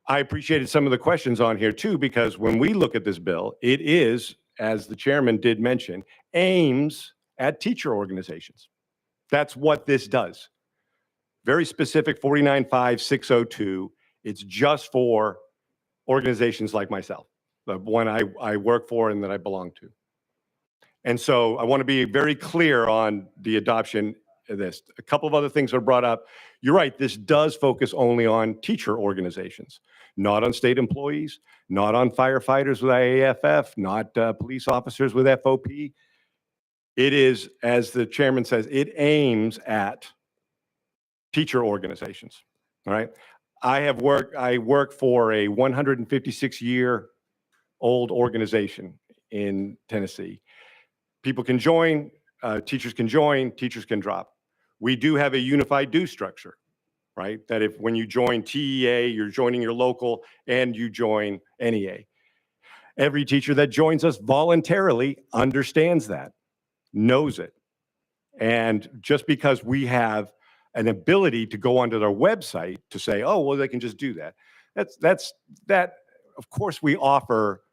I appreciated some of the questions on here too, because when we look at this bill, it is, as the chairman did mention, aims at teacher organizations. That's what this does. Very specific 495-602. It's just for organizations like myself, the one I work for and that I belong to. And so I want to be very clear on the adoption of this. A couple of other things are brought up. You're right, this does focus only on teacher organizations, not on state employees, not on firefighters with IAFF, not police officers with FOP. It is, as the chairman says, it aims at teacher organizations. All right. I work for a 156-year-old organization in Tennessee. People can join, teachers can join, teachers can drop. We do have a unified due structure, right? That if when you join TEA, you're joining your local and you join NEA. Every teacher that joins us voluntarily understands that, knows it. And just because we have an ability to go onto their website to say, oh, well, they can just do that. That, of course, we offer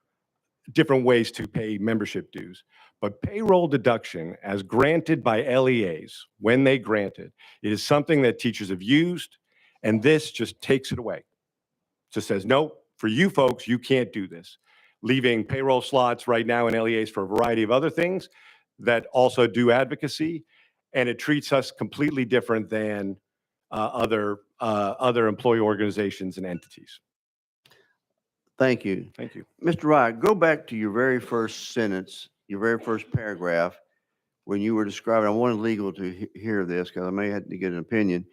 different ways to pay membership dues, but payroll deduction as granted by LEAs, when they grant it, it is something that teachers have used, and this just takes it away. Just says, no, for you folks, you can't do this. Leaving payroll slots right now in LEAs for a variety of other things that also do advocacy, and it treats us completely different than other employee organizations and entities. Thank you. Thank you. Mr. Wright, go back to your very first sentence, your very first paragraph, when you were describing, I wanted legal to hear this because I may have to get an opinion.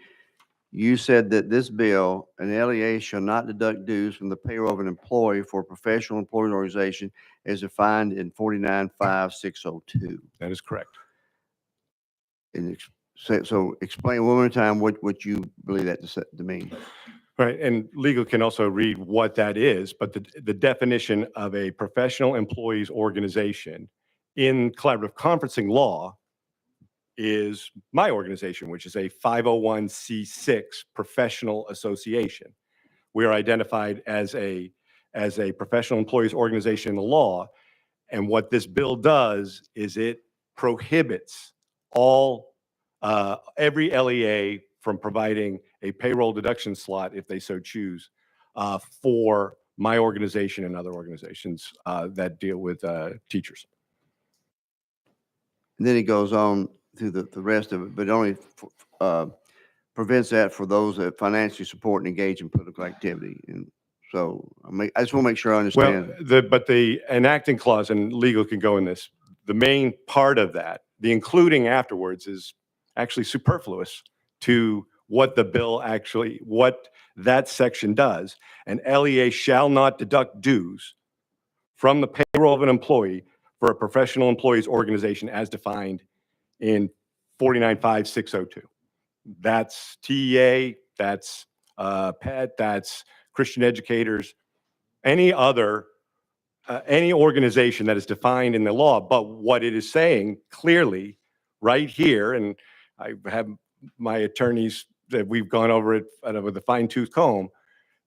You said that this bill, an LEA shall not deduct dues from the payroll of an employee for a professional employee organization as defined in 495-602. That is correct. And so explain one more time what you believe that to mean. Right, and legal can also read what that is, but the definition of a professional employees organization in collaborative conferencing law is my organization, which is a 501c6 professional association. We are identified as a professional employees organization in the law, and what this bill does is it prohibits every LEA from providing a payroll deduction slot, if they so choose, for my organization and other organizations that deal with teachers. And then it goes on through the rest of it, but only prevents that for those that financially support and engage in political activity. And so I just want to make sure I understand. Well, but the enacting clause, and legal can go in this, the main part of that, the including afterwards, is actually superfluous to what the bill actually, what that section does. An LEA shall not deduct dues from the payroll of an employee for a professional employees organization as defined in 495-602. That's TEA, that's PET, that's Christian educators, any other, any organization that is defined in the law. But what it is saying clearly right here, and I have my attorneys that we've gone over it with a fine-tooth comb,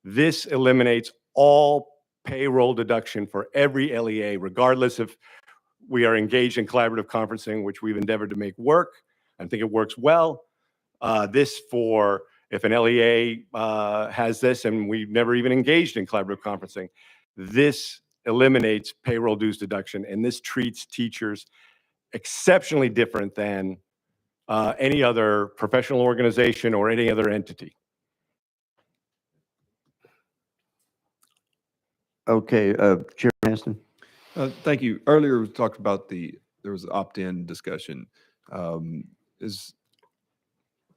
this eliminates all payroll deduction for every LEA, regardless if we are engaged in collaborative conferencing, which we've endeavored to make work. I think it works well. This for if an LEA has this and we've never even engaged in collaborative conferencing, this eliminates payroll dues deduction, and this treats teachers exceptionally different than any other professional organization or any other entity. Okay, Chair Hanson. Thank you. Earlier, we talked about there was opt-in discussion. I'm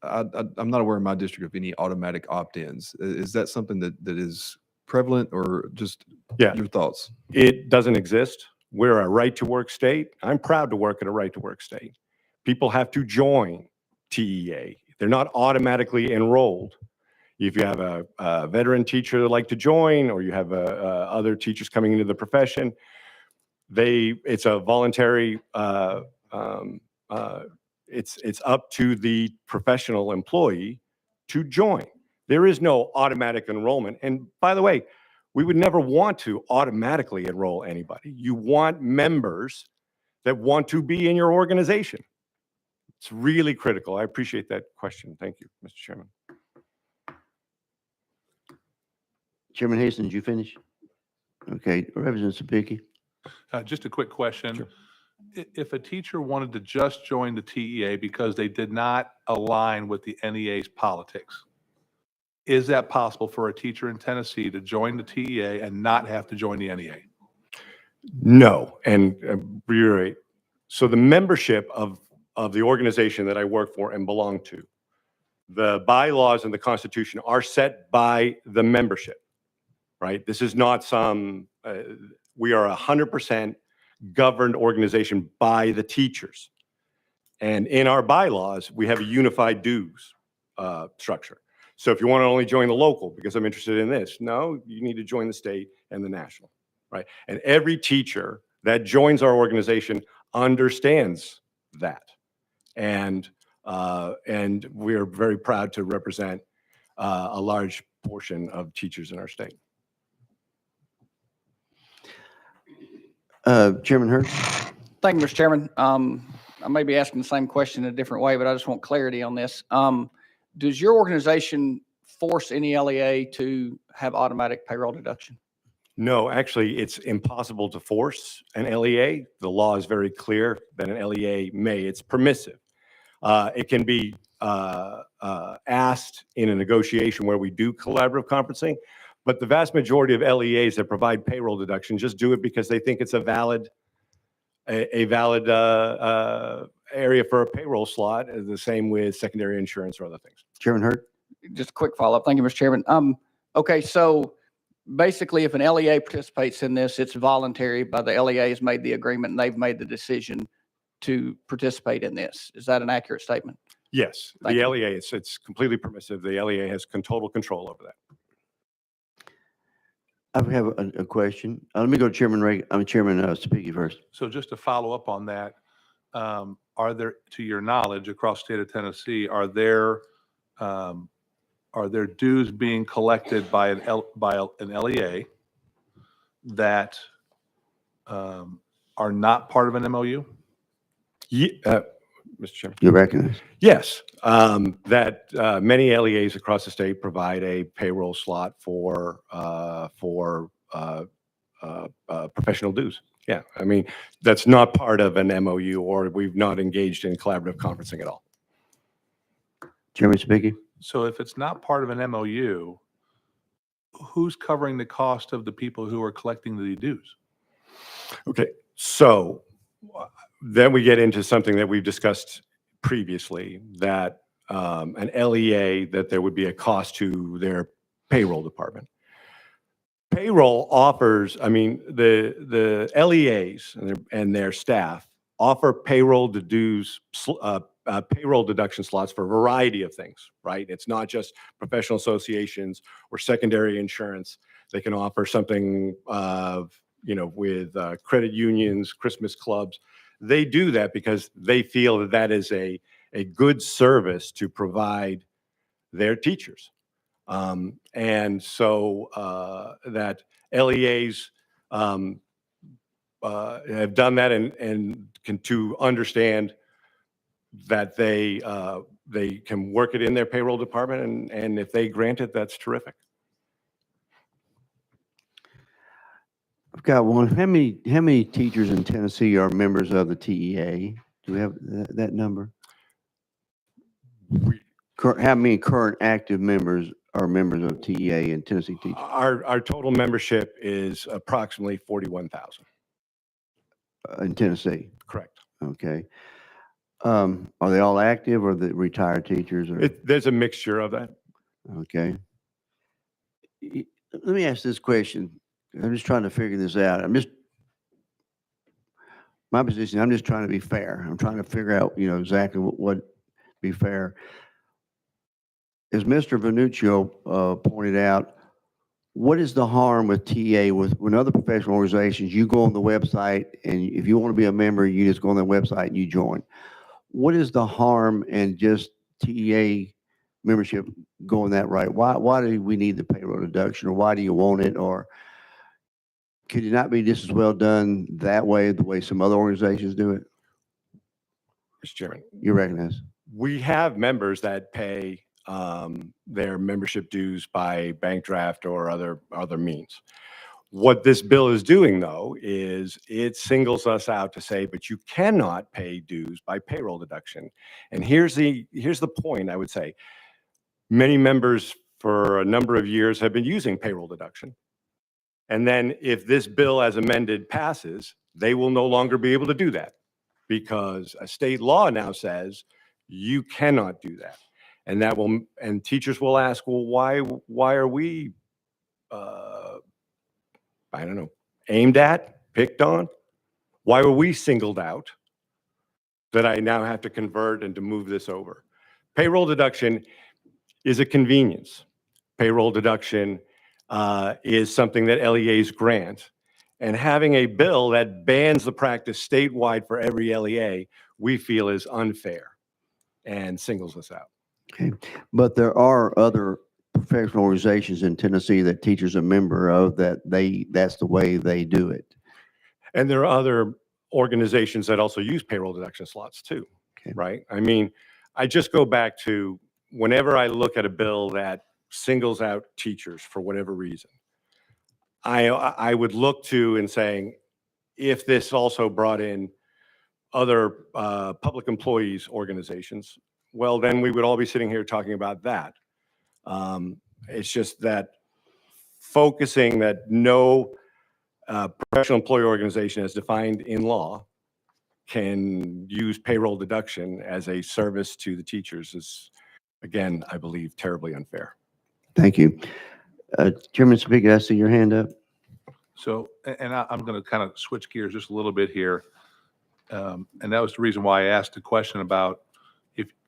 not aware in my district of any automatic opt-ins. Is that something that is prevalent, or just Yeah. your thoughts? It doesn't exist. We're a right-to-work state. I'm proud to work in a right-to-work state. People have to join TEA. They're not automatically enrolled. If you have a veteran teacher that like to join, or you have other teachers coming into the profession, it's a voluntary. It's up to the professional employee to join. There is no automatic enrollment. And by the way, we would never want to automatically enroll anybody. You want members that want to be in your organization. It's really critical. I appreciate that question. Thank you, Mr. Chairman. Chairman Haston, did you finish? Okay, Representative Sapicki. Just a quick question. If a teacher wanted to just join the TEA because they did not align with the NEA's politics, is that possible for a teacher in Tennessee to join the TEA and not have to join the NEA? No, and reiterate. So the membership of the organization that I work for and belong to, the bylaws and the Constitution are set by the membership, right? This is not we are 100% governed organization by the teachers. And in our bylaws, we have a unified dues structure. So if you want to only join the local because I'm interested in this, no, you need to join the state and the national, right? And every teacher that joins our organization understands that. And we are very proud to represent a large portion of teachers in our state. Chairman Hurd. Thank you, Mr. Chairman. I may be asking the same question in a different way, but I just want clarity on this. Does your organization force any LEA to have automatic payroll deduction? No, actually, it's impossible to force an LEA. The law is very clear that an LEA may. It's permissive. It can be asked in a negotiation where we do collaborative conferencing, but the vast majority of LEAs that provide payroll deduction just do it because they think it's a valid area for a payroll slot. The same with secondary insurance or other things. Chairman Hurd. Just a quick follow-up. Thank you, Mr. Chairman. Okay, so basically, if an LEA participates in this, it's voluntary. By the LEA has made the agreement and they've made the decision to participate in this. Is that an accurate statement? Yes, Thank the you. LEA, it's completely permissive. The LEA has total control over that. I have a question. Let me go to Chairman Sapicki first. So just to follow up on that, are there, to your knowledge, across the state of Tennessee, are there dues being collected by an LEA that are not part of an MOU? Yeah, Mr. Chairman. You recognize? Yes, that many LEAs across the state provide a payroll slot for professional dues. Yeah, I mean, that's not part of an MOU, or we've not engaged in collaborative conferencing at all. Chairman Sapicki. So if it's not part of an MOU, who's covering the cost of the people who are collecting the dues? Okay, so then we get into something that we've discussed previously, that an LEA, that there would be a cost to their payroll department. Payroll offers, I mean, the LEAs and their staff offer payroll deduction slots for a variety of things, right? It's not just professional associations or secondary insurance. They can offer something with credit unions, Christmas clubs. They do that because they feel that that is a good service to provide their teachers. And so that LEAs have done that and can to understand that they can work it in their payroll department, and if they grant it, that's terrific. I've got one. How many teachers in Tennessee are members of the TEA? Do we have that number? How many current active members are members of TEA in Tennessee teachers? Our total membership is approximately 41,000. In Tennessee? Correct. Okay. Are they all active or the retired teachers? Or? There's a mixture of that. Okay. Let me ask this question. I'm just trying to figure this out. My position, I'm just trying to be fair. I'm trying to figure out, exactly what be fair. As Mr. Venuccio pointed out, what is the harm with TA when other professional organizations, you go on the website and if you want to be a member, you just go on the website and you join. What is the harm in just TEA membership going that right? Why do we need the payroll deduction, or why do you want it? Or could it not be just as well done that way, the way some other organizations do it? Mr. Chairman. You recognize? We have members that pay their membership dues by bank draft or other means. What this bill is doing, though, is it singles us out to say, but you cannot pay dues by payroll deduction. And here's the point, I would say. Many members for a number of years have been using payroll deduction. And then if this bill as amended passes, they will no longer be able to do that because a state law now says you cannot do that. And teachers will ask, well, why are we, I don't know, aimed at, picked on? Why were we singled out that I now have to convert and to move this over? Payroll deduction is a convenience. Payroll deduction is something that LEAs grant. And having a bill that bans the practice statewide for every LEA, we feel is unfair and singles us out. Okay, but there are other professional organizations in Tennessee that teachers are member of that's the way they do it. And there are other organizations that also use payroll deduction slots too, right? I mean, I just go back to whenever I look at a bill that singles out teachers for whatever reason, I would look to and saying, if this also brought in other public employees organizations, well, then we would all be sitting here talking about that. It's just that focusing that no professional employee organization as defined in law can use payroll deduction as a service to the teachers is, again, I believe, terribly unfair. Thank you. Chairman Speaker, I see your hand up. So, and I'm going to kind of switch gears just a little bit here. And that was the reason why I asked the question about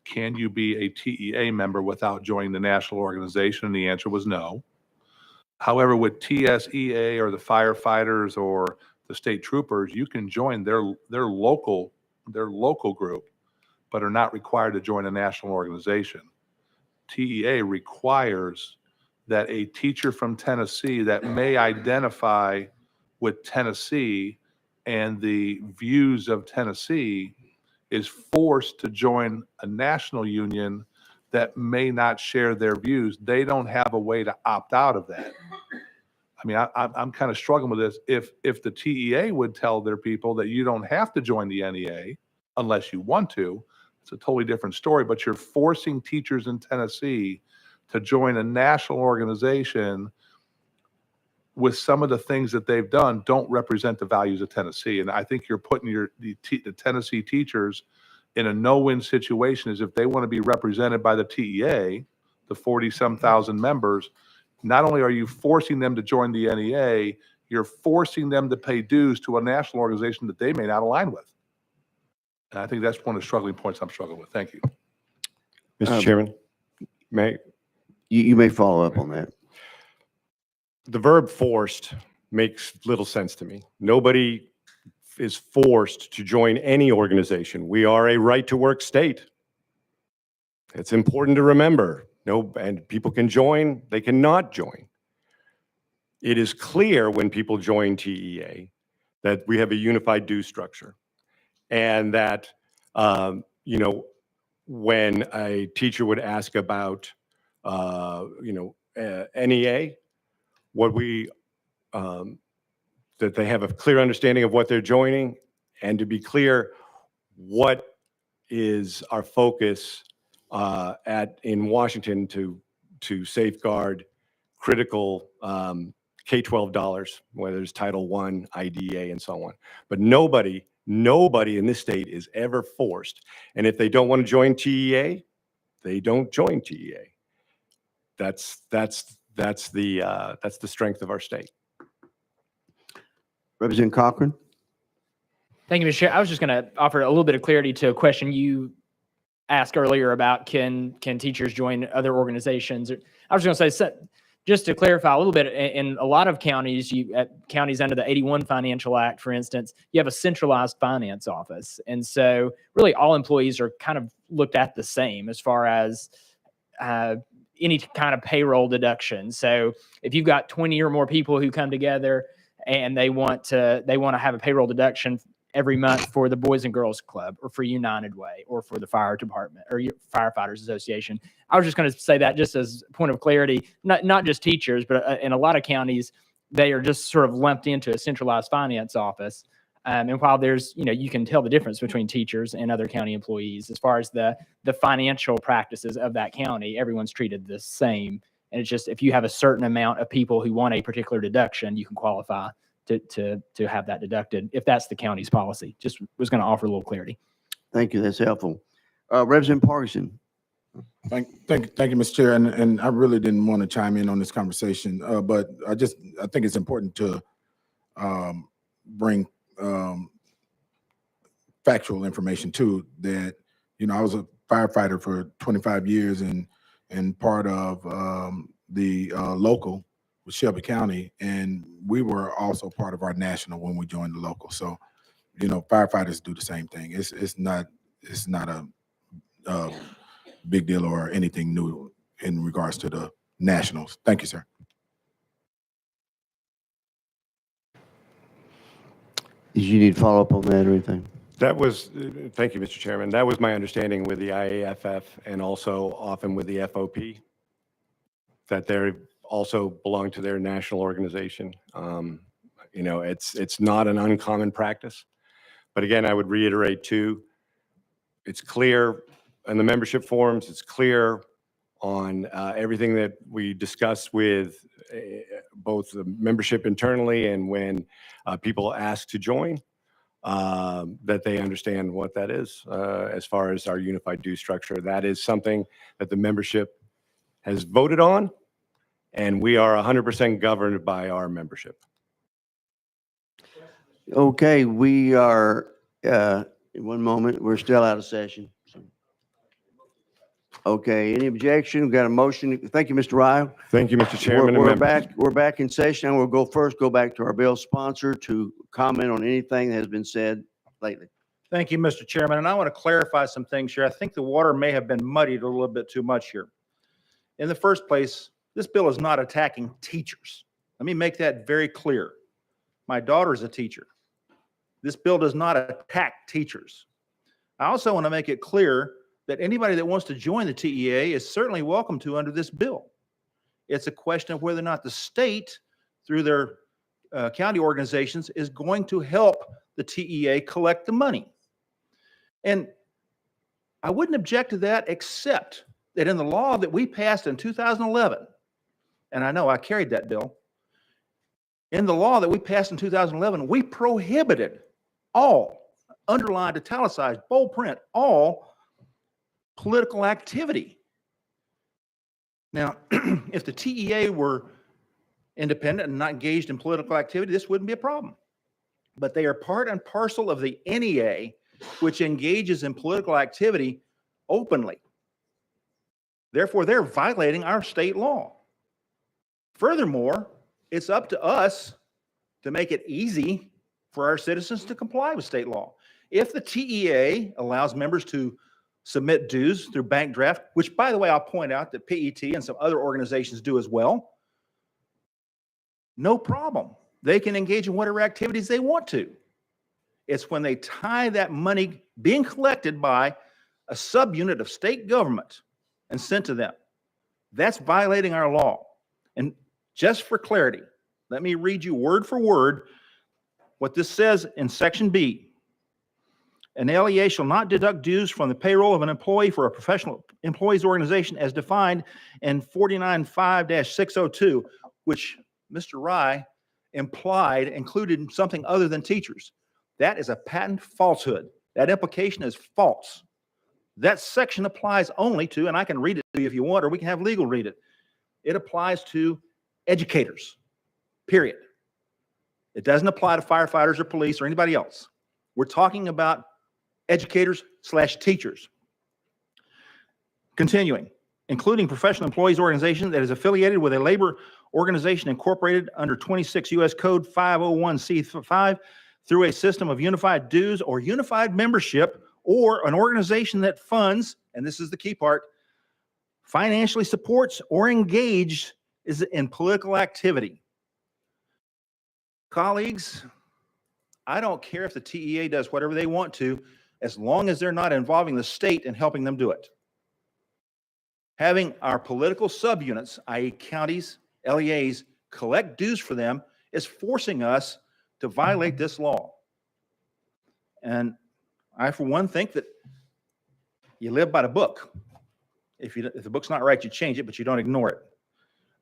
can you be a TEA member without joining the national organization? And the answer was no. However, with TSEA or the firefighters or the state troopers, you can join their local group, but are not required to join a national organization. TEA requires that a teacher from Tennessee that may identify with Tennessee and the views of Tennessee is forced to join a national union that may not share their views. They don't have a way to opt out of that. I mean, I'm kind of struggling with this. If the TEA would tell their people that you don't have to join the NEA unless you want to, it's a totally different story, but you're forcing teachers in Tennessee to join a national organization with some of the things that they've done don't represent the values of Tennessee. And I think you're putting the Tennessee teachers in a no-win situation. Is if they want to be represented by the TEA, the 40-some thousand members, not only are you forcing them to join the NEA, you're forcing them to pay dues to a national organization that they may not align with. And I think that's one of the struggling points I'm struggling with. Thank you. Mr. Chairman, may you may follow up on that. The verb forced makes little sense to me. Nobody is forced to join any organization. We are a right to work state. It's important to remember. And people can join, they cannot join. It is clear when people join TEA that we have a unified due structure. And that, when a teacher would ask about, NEA, what we, that they have a clear understanding of what they're joining, and to be clear, what is our focus in Washington to safeguard critical K-12 dollars, whether it's Title I, IDEA, and so on. But nobody in this state is ever forced. And if they don't want to join TEA, they don't join TEA. That's the strength of our state. Representative Cochran? Thank you, Mr. Chair. I was just going to offer a little bit of clarity to a question you asked earlier about can teachers join other organizations? I was going to say, just to clarify a little bit, in a lot of counties, counties under the 81 Financial Act, for instance, you have a centralized finance office. And so really all employees are kind of looked at the same as far as any kind of payroll deduction. So if you've got 20 or more people who come together and they want to have a payroll deduction every month for the Boys and Girls Club or for United Way or for the fire department or Firefighters Association. I was just going to say that just as a point of clarity, not just teachers, but in a lot of counties, they are just sort of lumped into a centralized finance office. And while there's, you can tell the difference between teachers and other county employees as far as the financial practices of that county, everyone's treated the same. And it's just, if you have a certain amount of people who want a particular deduction, you can qualify to have that deducted if that's the county's policy. Just was going to offer a little clarity. Thank you. That's helpful. Representative Parkinson. Thank you, Mr. Chair. And I really didn't want to chime in on this conversation, but I think it's important to bring factual information too, that, I was a firefighter for 25 years and part of the local with Shelby County, and we were also part of our national when we joined the local. So, firefighters do the same thing. It's not a big deal or anything new in regards to the nationals. Thank you, sir. Did you need follow up on that or anything? That was, thank you, Mr. Chairman. That was my understanding with the IAFF and also often with the FOP, that they also belong to their national organization. It's not an uncommon practice. But again, I would reiterate too, it's clear in the membership forms, it's clear on everything that we discuss with both the membership internally and when people ask to join, that they understand what that is as far as our unified due structure. That is something that the membership has voted on, and we are 100% governed by our membership. Okay, we are, in one moment, we're still out of session. Okay, any objection? We've got a motion. Thank you, Mr. Ryle. Thank you, Mr. Chairman. and members. We're back in session, and we'll go back to our bill sponsor to comment on anything that has been said lately. Thank you, Mr. Chairman. And I want to clarify some things here. I think the water may have been muddied a little bit too much here. In the first place, this bill is not attacking teachers. Let me make that very clear. My daughter is a teacher. This bill does not attack teachers. I also want to make it clear that anybody that wants to join the TEA is certainly welcome to under this bill. It's a question of whether or not the state, through their county organizations, is going to help the TEA collect the money. And I wouldn't object to that, except that in the law that we passed in 2011, and I know I carried that bill, in the law that we passed in 2011, we prohibited all, underlined, italicized, bold print, all political activity. Now, if the TEA were independent and not engaged in political activity, this wouldn't be a problem. But they are part and parcel of the NEA, which engages in political activity openly. Therefore, they're violating our state law. Furthermore, it's up to us to make it easy for our citizens to comply with state law. If the TEA allows members to submit dues through bank draft, which, by the way, I'll point out that PET and some other organizations do as well, no problem. They can engage in whatever activities they want to. It's when they tie that money being collected by a subunit of state government and sent to them. That's violating our law. And just for clarity, let me read you word for word what this says in section B, an LEA shall not deduct dues from the payroll of an employee for a professional employees organization as defined in 49.5-602, which Mr. Rye implied included something other than teachers. That is a patent falsehood. That implication is false. That section applies only to, and I can read it to you if you want, or we can have legal read it. It applies to educators, period. It doesn't apply to firefighters or police or anybody else. We're talking about educators/teachers. Continuing, including professional employees organization that is affiliated with a labor organization incorporated under 26 U.S. Code 501c5 through a system of unified dues or unified membership, or an organization that funds, and this is the key part, financially supports or engaged is in political activity. Colleagues, I don't care if the TEA does whatever they want to, as long as they're not involving the state and helping them do it. Having our political subunits, i.e. counties, LEAs, collect dues for them is forcing us to violate this law. And I, for one, think that you live by the book. If the book's not right, you change it, but you don't ignore it.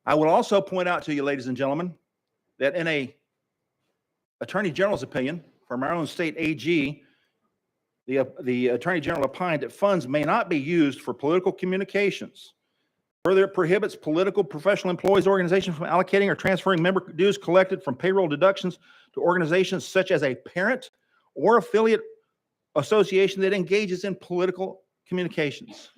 I will also point out to you, ladies and gentlemen, that in a Attorney General's opinion from our own state AG, the Attorney General opined that funds may not be used for political communications. Further, it prohibits political professional employees organizations from allocating or transferring member dues collected from payroll deductions to organizations such as a parent or affiliate association that engages in political communications.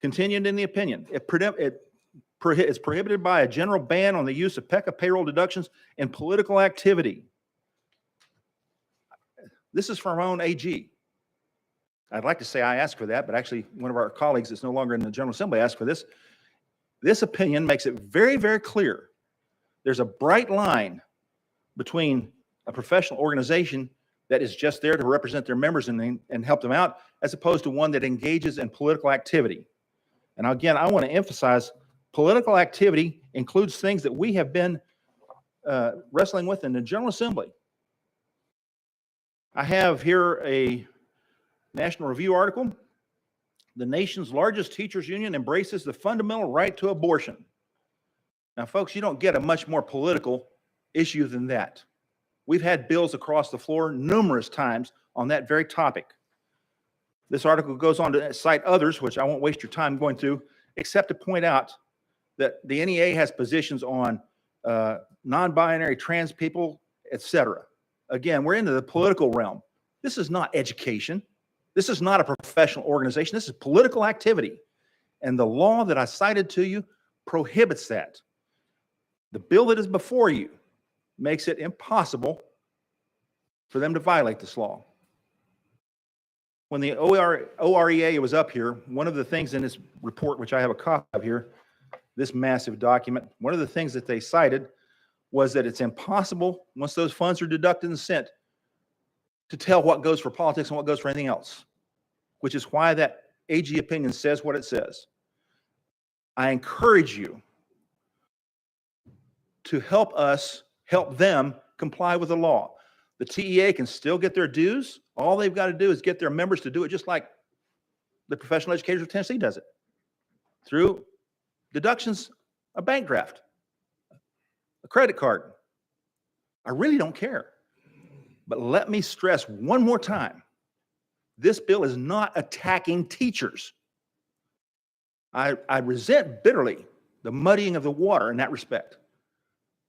Continued in the opinion, it's prohibited by a general ban on the use of PECA payroll deductions in political activity. This is from our own AG. I'd like to say I asked for that, but actually one of our colleagues that's no longer in the General Assembly asked for this. This opinion makes it very, very clear. There's a bright line between a professional organization that is just there to represent their members and help them out, as opposed to one that engages in political activity. And again, I want to emphasize political activity includes things that we have been wrestling with in the General Assembly. I have here a National Review article. The nation's largest teachers union embraces the fundamental right to abortion. Now, folks, you don't get a much more political issue than that. We've had bills across the floor numerous times on that very topic. This article goes on to cite others, which I won't waste your time going through, except to point out that the NEA has positions on non-binary, trans people, etc. Again, we're into the political realm. This is not education. This is not a professional organization. This is political activity. And the law that I cited to you prohibits that. The bill that is before you makes it impossible for them to violate this law. When the OREA was up here, one of the things in this report, which I have a copy of here, this massive document, one of the things that they cited was that it's impossible, once those funds are deducted and sent, to tell what goes for politics and what goes for anything else, which is why that AG opinion says what it says. I encourage you to help us help them comply with the law. The TEA can still get their dues. All they've got to do is get their members to do it just like the Professional Educators of Tennessee does it, through deductions, a bank draft, a credit card. I really don't care. But let me stress one more time, this bill is not attacking teachers. I resent bitterly the muddying of the water in that respect.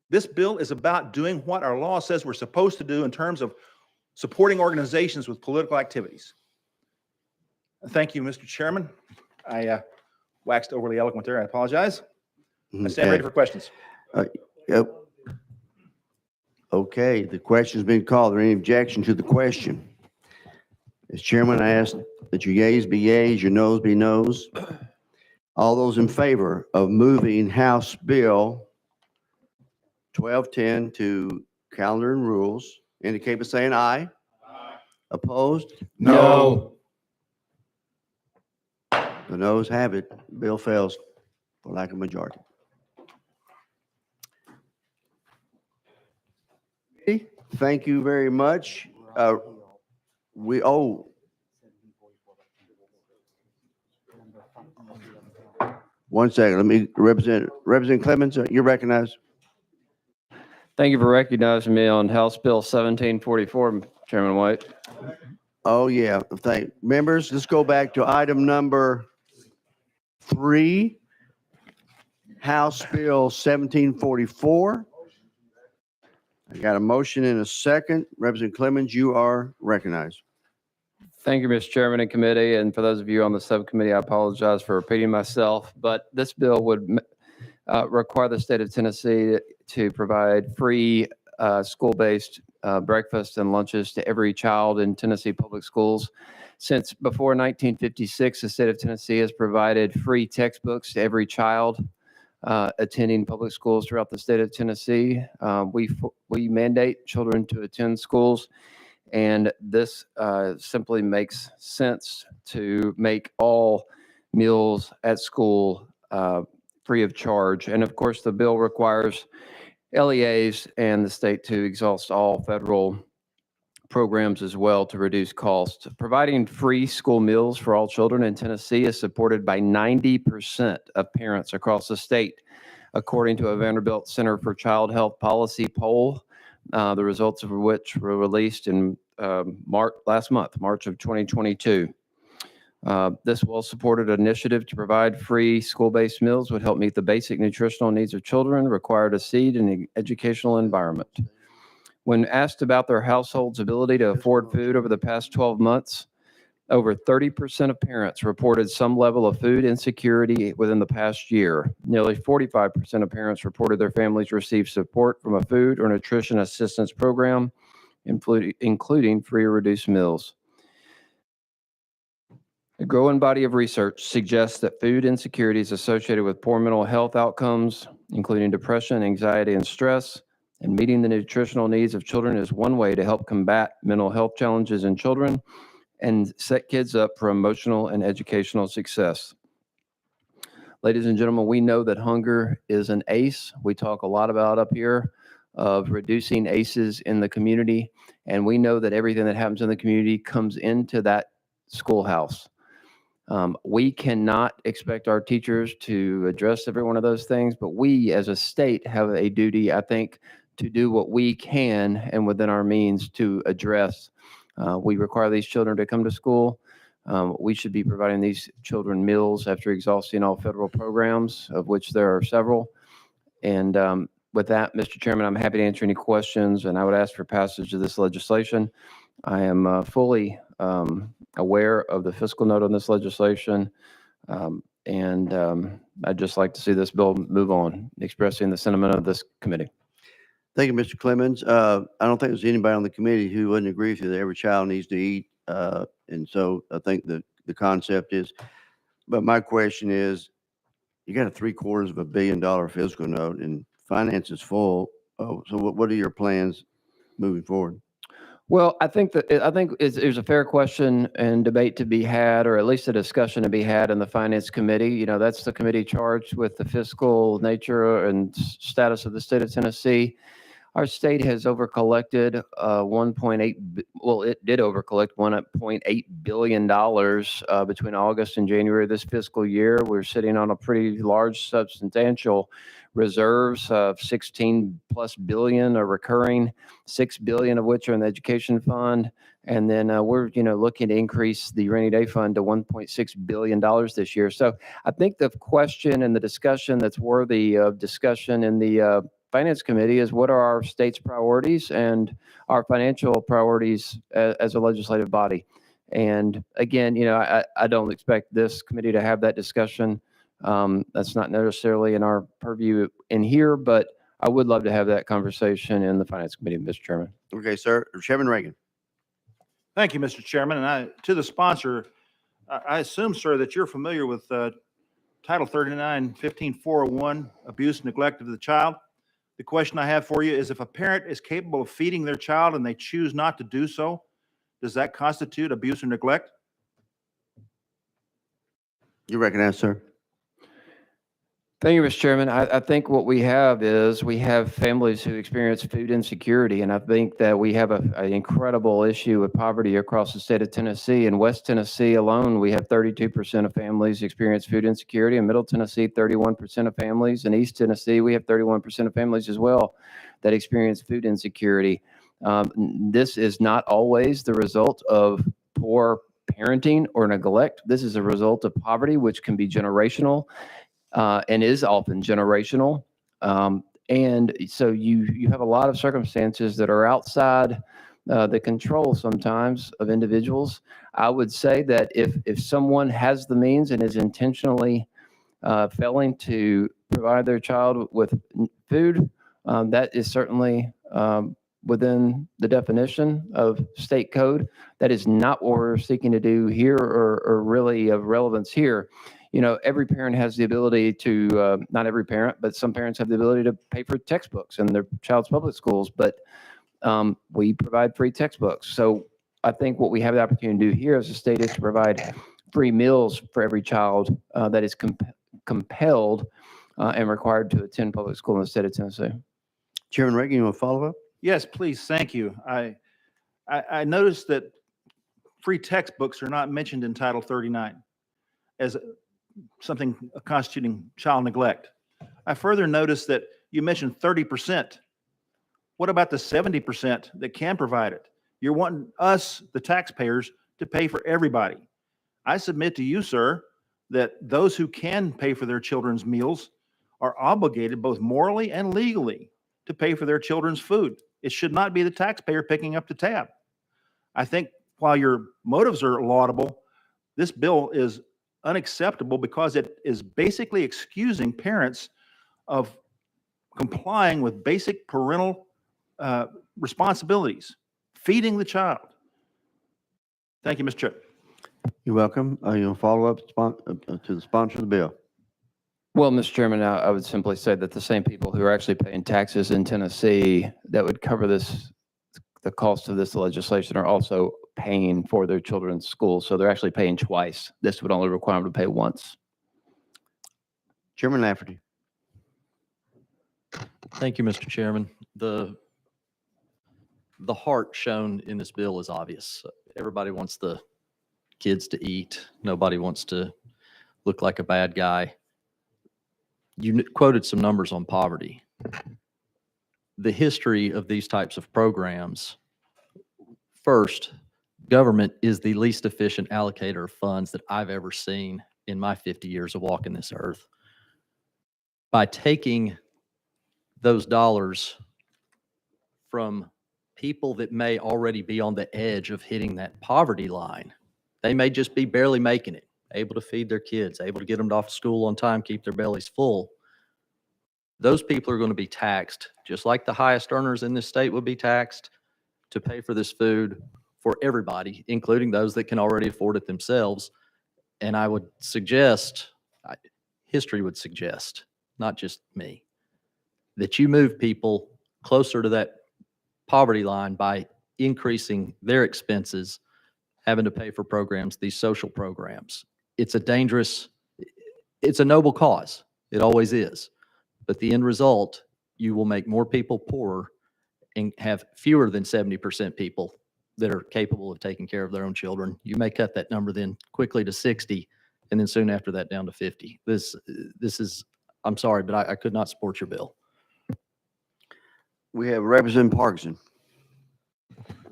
This bill is about doing what our law says we're supposed to do in terms of supporting organizations with political activities. Thank you, Mr. Chairman. I waxed overly eloquent there. I apologize. I stand ready for questions. Yep. Okay, the question's been called. Are there any objection to the question? As chairman, I ask that your yeas be yeas, your noes be noes. All those in favor of moving House Bill 1210 to calendar and rules, indicate by saying aye. Aye. Opposed? No. The noes have it. Bill fails for lack of majority. Thank you very much. We, one second, let me Representative Clemens, you're recognized. Thank you for recognizing me on House Bill 1744, Chairman White. Oh, yeah, members, let's go back to item number 3, House Bill 1744. I got a motion and a second. Representative Clemens, you are recognized. Thank you, Mr. Chairman and committee. And for those of you on the subcommittee, I apologize for repeating myself, but this bill would require the state of Tennessee to provide free school-based breakfast and lunches to every child in Tennessee public schools. Since before 1956, the state of Tennessee has provided free textbooks to every child attending public schools throughout the state of Tennessee. We mandate children to attend schools, and this simply makes sense to make all meals at school free of charge. And of course, the bill requires LEAs and the state to exhaust all federal programs as well to reduce costs. Providing free school meals for all children in Tennessee is supported by 90% of parents across the state, according to a Vanderbilt Center for Child Health Policy poll, the results of which were released in last month, March of 2022. This well-supported initiative to provide free school-based meals would help meet the basic nutritional needs of children required to succeed in the educational environment. When asked about their household's ability to afford food over the past 12 months, over 30% of parents reported some level of food insecurity within the past year. Nearly 45% of parents reported their families received support from a food or nutrition assistance program, including free or reduced meals. A growing body of research suggests that food insecurity is associated with poor mental health outcomes, including depression, anxiety, and stress. And meeting the nutritional needs of children is one way to help combat mental health challenges in children and set kids up for emotional and educational success. Ladies and gentlemen, we know that hunger is an ACE. We talk a lot about up here of reducing ACEs in the community. And we know that everything that happens in the community comes into that schoolhouse. We cannot expect our teachers to address every one of those things, but we as a state have a duty, I think, to do what we can and within our means to address. We require these children to come to school. We should be providing these children meals after exhausting all federal programs, of which there are several. And with that, Mr. Chairman, I'm happy to answer any questions, and I would ask for passage of this legislation. I am fully aware of the fiscal note on this legislation, and I'd just like to see this bill move on, expressing the sentiment of this committee. Thank you, Mr. Clemens. I don't think there's anybody on the committee who wouldn't agree with you that every child needs to eat. And so I think the concept is, but my question is, you got a $750 million fiscal note and finance is full. Oh, so what are your plans moving forward? Well, I think there's a fair question and debate to be had, or at least a discussion to be had in the Finance Committee. You know, that's the committee charged with the fiscal nature and status of the state of Tennessee. Our state has overcollected it did overcollect $1.8 billion between August and January of this fiscal year. We're sitting on a pretty large, substantial reserves of 16 plus billion are recurring, 6 billion of which are in the education fund. And then we're looking to increase the rainy day fund to $1.6 billion this year. So I think the question and the discussion that's worthy of discussion in the Finance Committee is, what are our state's priorities and our financial priorities as a legislative body? And again, I don't expect this committee to have that discussion. That's not necessarily in our purview in here, but I would love to have that conversation in the Finance Committee, Mr. Chairman. Okay, sir. Chairman Reagan. Thank you, Mr. Chairman. And to the sponsor, I assume, sir, that you're familiar with Title 39, 15401, abuse and neglect of the child. The question I have for you is, if a parent is capable of feeding their child and they choose not to do so, does that constitute abuse or neglect? You recognize, sir. Thank you, Mr. Chairman. I think what we have is we have families who experience food insecurity, and I think that we have an incredible issue with poverty across the state of Tennessee. In West Tennessee alone, we have 32% of families experience food insecurity. In Middle Tennessee, 31% of families. In East Tennessee, we have 31% of families as well that experience food insecurity. This is not always the result of poor parenting or neglect. This is a result of poverty, which can be generational. And is often generational. And so you have a lot of circumstances that are outside the control sometimes of individuals. I would say that if someone has the means and is intentionally failing to provide their child with food, that is certainly within the definition of state code. That is not what we're seeking to do here or really of relevance here. You know, every parent has the ability to, not every parent, but some parents have the ability to pay for textbooks in their child's public schools, but we provide free textbooks. So I think what we have the opportunity to do here as a state is to provide free meals for every child that is compelled and required to attend public school in the state of Tennessee. Chairman Reagan, you want to follow up? Yes, please. Thank you. I noticed that free textbooks are not mentioned in Title 39 as something constituting child neglect. I further noticed that you mentioned 30%. What about the 70% that can provide it? You're wanting us, the taxpayers, to pay for everybody. I submit to you, sir, that those who can pay for their children's meals are obligated both morally and legally to pay for their children's food. It should not be the taxpayer picking up the tab. I think while your motives are laudable, this bill is unacceptable because it is basically excusing parents of complying with basic parental responsibilities, feeding the child. Thank you, Mr. Chair. You're welcome. You'll follow up to the sponsor of the bill. Well, Mr. Chairman, I would simply say that the same people who are actually paying taxes in Tennessee that would cover this, the cost of this legislation, are also paying for their children's schools. So they're actually paying twice. This would only require them to pay once. Chairman Lafferty. Thank you, Mr. Chairman. The heart shown in this bill is obvious. Everybody wants the kids to eat. Nobody wants to look like a bad guy. You quoted some numbers on poverty. The history of these types of programs, first, government is the least efficient allocator of funds that I've ever seen in my 50 years of walking this earth. By taking those dollars from people that may already be on the edge of hitting that poverty line, they may just be barely making it, able to feed their kids, able to get them off to school on time, keep their bellies full. Those people are going to be taxed, just like the highest earners in this state would be taxed, to pay for this food for everybody, including those that can already afford it themselves. And I would suggest, history would suggest, not just me, that you move people closer to that poverty line by increasing their expenses, having to pay for programs, these social programs. It's a dangerous, it's a noble cause. It always is. But the end result, you will make more people poorer and have fewer than 70% people that are capable of taking care of their own children. You may cut that number then quickly to 60, and then soon after that down to 50. This is, I'm sorry, but I could not support your bill. We have Representative Parkinson.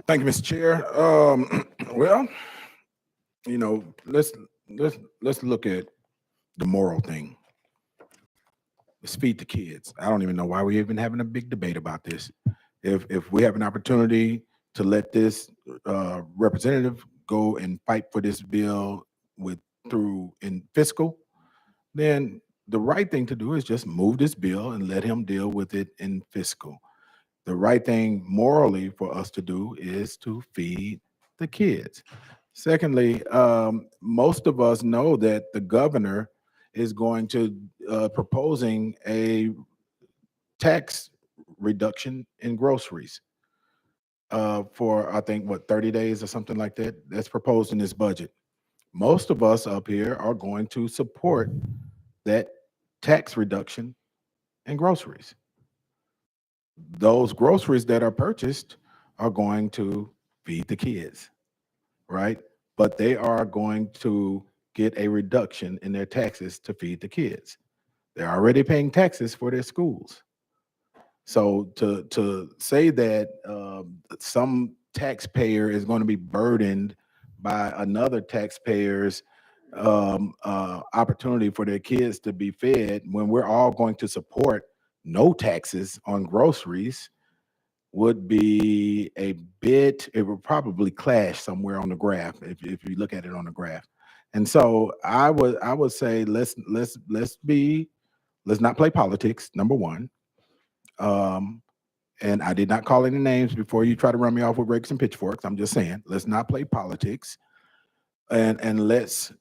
Thank you, Mr. Chair. Well, you know, let's look at the moral thing. Let's feed the kids. I don't even know why we're even having a big debate about this. If we have an opportunity to let this representative go and fight for this bill through in fiscal, then the right thing to do is just move this bill and let him deal with it in fiscal. The right thing morally for us to do is to feed the kids. Secondly, most of us know that the governor is going to proposing a tax reduction in groceries for, I think, what, 30 days or something like that. That's proposed in this budget. Most of us up here are going to support that tax reduction in groceries. Those groceries that are purchased are going to feed the kids, right? But they are going to get a reduction in their taxes to feed the kids. They're already paying taxes for their schools. So to say that some taxpayer is going to be burdened by another taxpayer's opportunity for their kids to be fed when we're all going to support no taxes on groceries would be a bit, it would probably clash somewhere on the graph if you look at it on the graph. And so I would say let's not play politics, number one. And I did not call any names before you try to run me off with rakes and pitchforks. I'm just saying, let's not play politics. And let's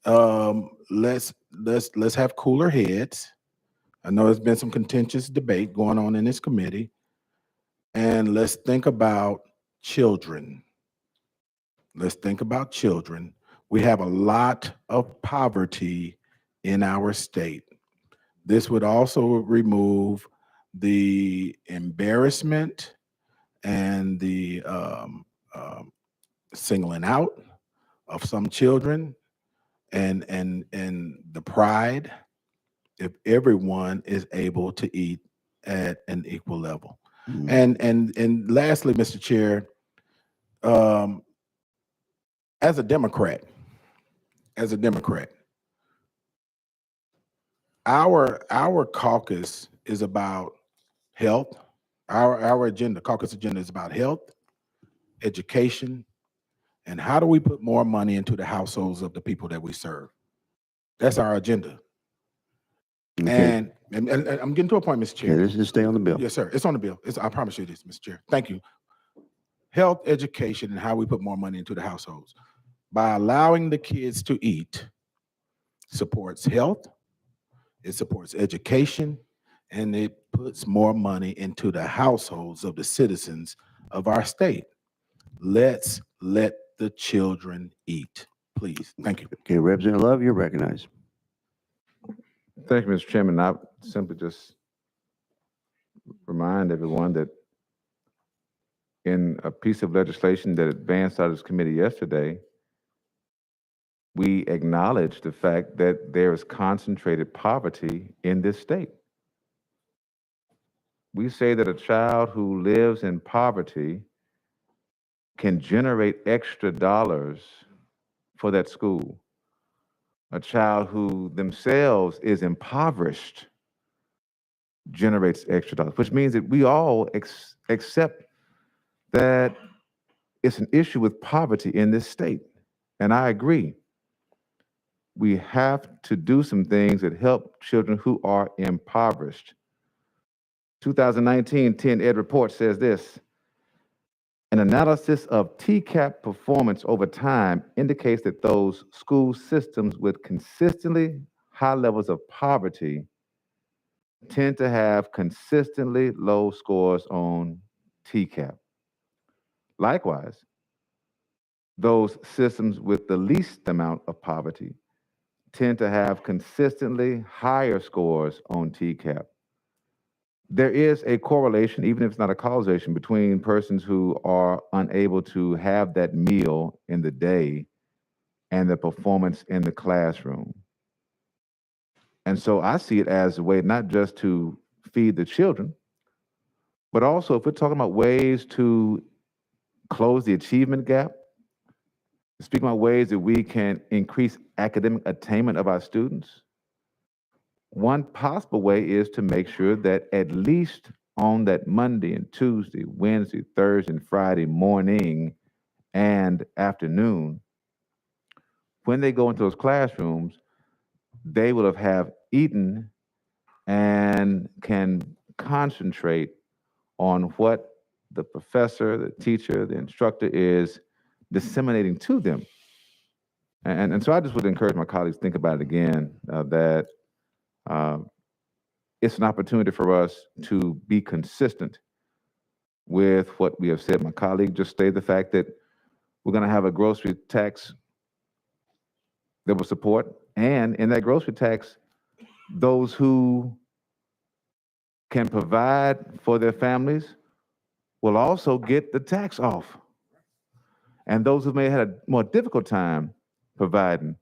have cooler heads. I know there's been some contentious debate going on in this committee. And let's think about children. Let's think about children. We have a lot of poverty in our state. This would also remove the embarrassment and the singling out of some children and the pride if everyone is able to eat at an equal level. And lastly, Mr. Chair, as a Democrat, our caucus is about health. Our agenda, caucus agenda, is about health, education, and how do we put more money into the households of the people that we serve. That's our agenda. Okay. And I'm getting to a point, Mr. Chair. Okay, let's just stay on the bill. Yes, sir. It's on the bill. I promise you this, Mr. Chair. Thank you. Health, education, and how we put more money into the households. By allowing the kids to eat supports health, it supports education, and it puts more money into the households of the citizens of our state. Let's let the children eat, please. Thank you. Okay, Representative Love, you're recognized. Thank you, Mr. Chairman. I simply just remind everyone that in a piece of legislation that advanced out of this committee yesterday, we acknowledge the fact that there is concentrated poverty in this state. We say that a child who lives in poverty can generate extra dollars for that school. A child who themselves is impoverished generates extra dollars, which means that we all accept that it's an issue with poverty in this state. And I agree. We have to do some things that help children who are impoverished. 2019 10 Ed report says this: an analysis of TCAP performance over time indicates that those school systems with consistently high levels of poverty tend to have consistently low scores on TCAP. Likewise, those systems with the least amount of poverty tend to have consistently higher scores on TCAP. There is a correlation, even if it's not a causation, between persons who are unable to have that meal in the day and the performance in the classroom. And so I see it as a way not just to feed the children, but also if we're talking about ways to close the achievement gap, speaking about ways that we can increase academic attainment of our students, one possible way is to make sure that at least on that Monday and Tuesday, Wednesday, Thursday, and Friday morning and afternoon, when they go into those classrooms, they will have eaten and can concentrate on what the professor, the teacher, the instructor is disseminating to them. And so I just would encourage my colleagues to think about it again, that it's an opportunity for us to be consistent with what we have said. My colleague just stated the fact that we're going to have a grocery tax that will support, and in that grocery tax, those who can provide for their families will also get the tax off. And those who may have had a more difficult time providing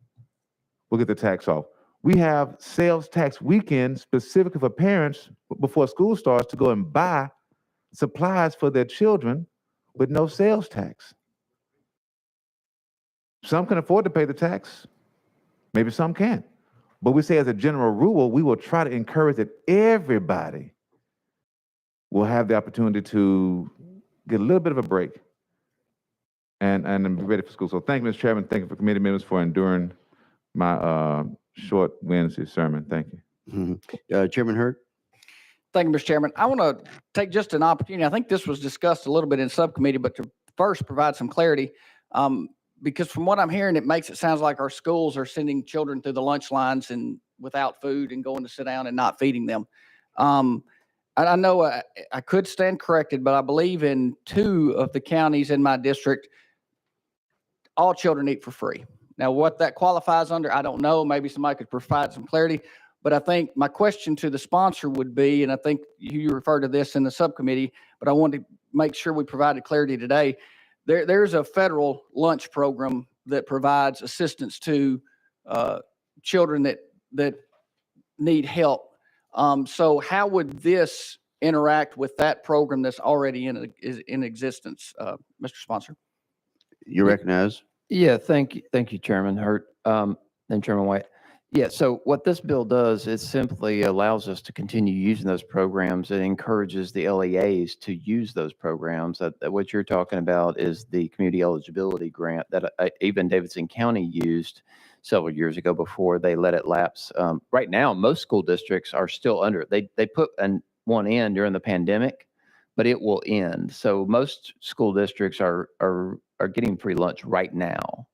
will get the tax off. We have sales tax weekend specifically for parents before school starts to go and buy supplies for their children with no sales tax. Some can afford to pay the tax, maybe some can't. But we say as a general rule, we will try to encourage that everybody will have the opportunity to get a little bit of a break and be ready for school. So thank you, Mr. Chairman. Thank you for committee members for enduring my short Wednesday sermon. Thank you. Chairman Hurd? Thank you, Mr. Chairman. I want to take just an opportunity. I think this was discussed a little bit in subcommittee, but to first provide some clarity. Because from what I'm hearing, it makes it sound like our schools are sending children through the lunch lines and without food and going to sit down and not feeding them. And I know I could stand corrected, but I believe in 2 of the counties in my district, all children eat for free. Now, what that qualifies under, I don't know. Maybe somebody could provide some clarity. But I think my question to the sponsor would be, and I think you referred to this in the subcommittee, but I wanted to make sure we provided clarity today. There's a federal lunch program that provides assistance to children that need help. So how would this interact with that program that's already in existence, Mr. Sponsor? You recognize? Yeah, thank you, Chairman Hurt, and Chairman White. Yeah, so what this bill does is simply allows us to continue using those programs. It encourages the LEAs to use those programs. What you're talking about is the community eligibility grant that even Davidson County used several years ago before they let it lapse. Right now, most school districts are still under it. They put one in during the pandemic, but it will end. So most school districts are getting free lunch right now.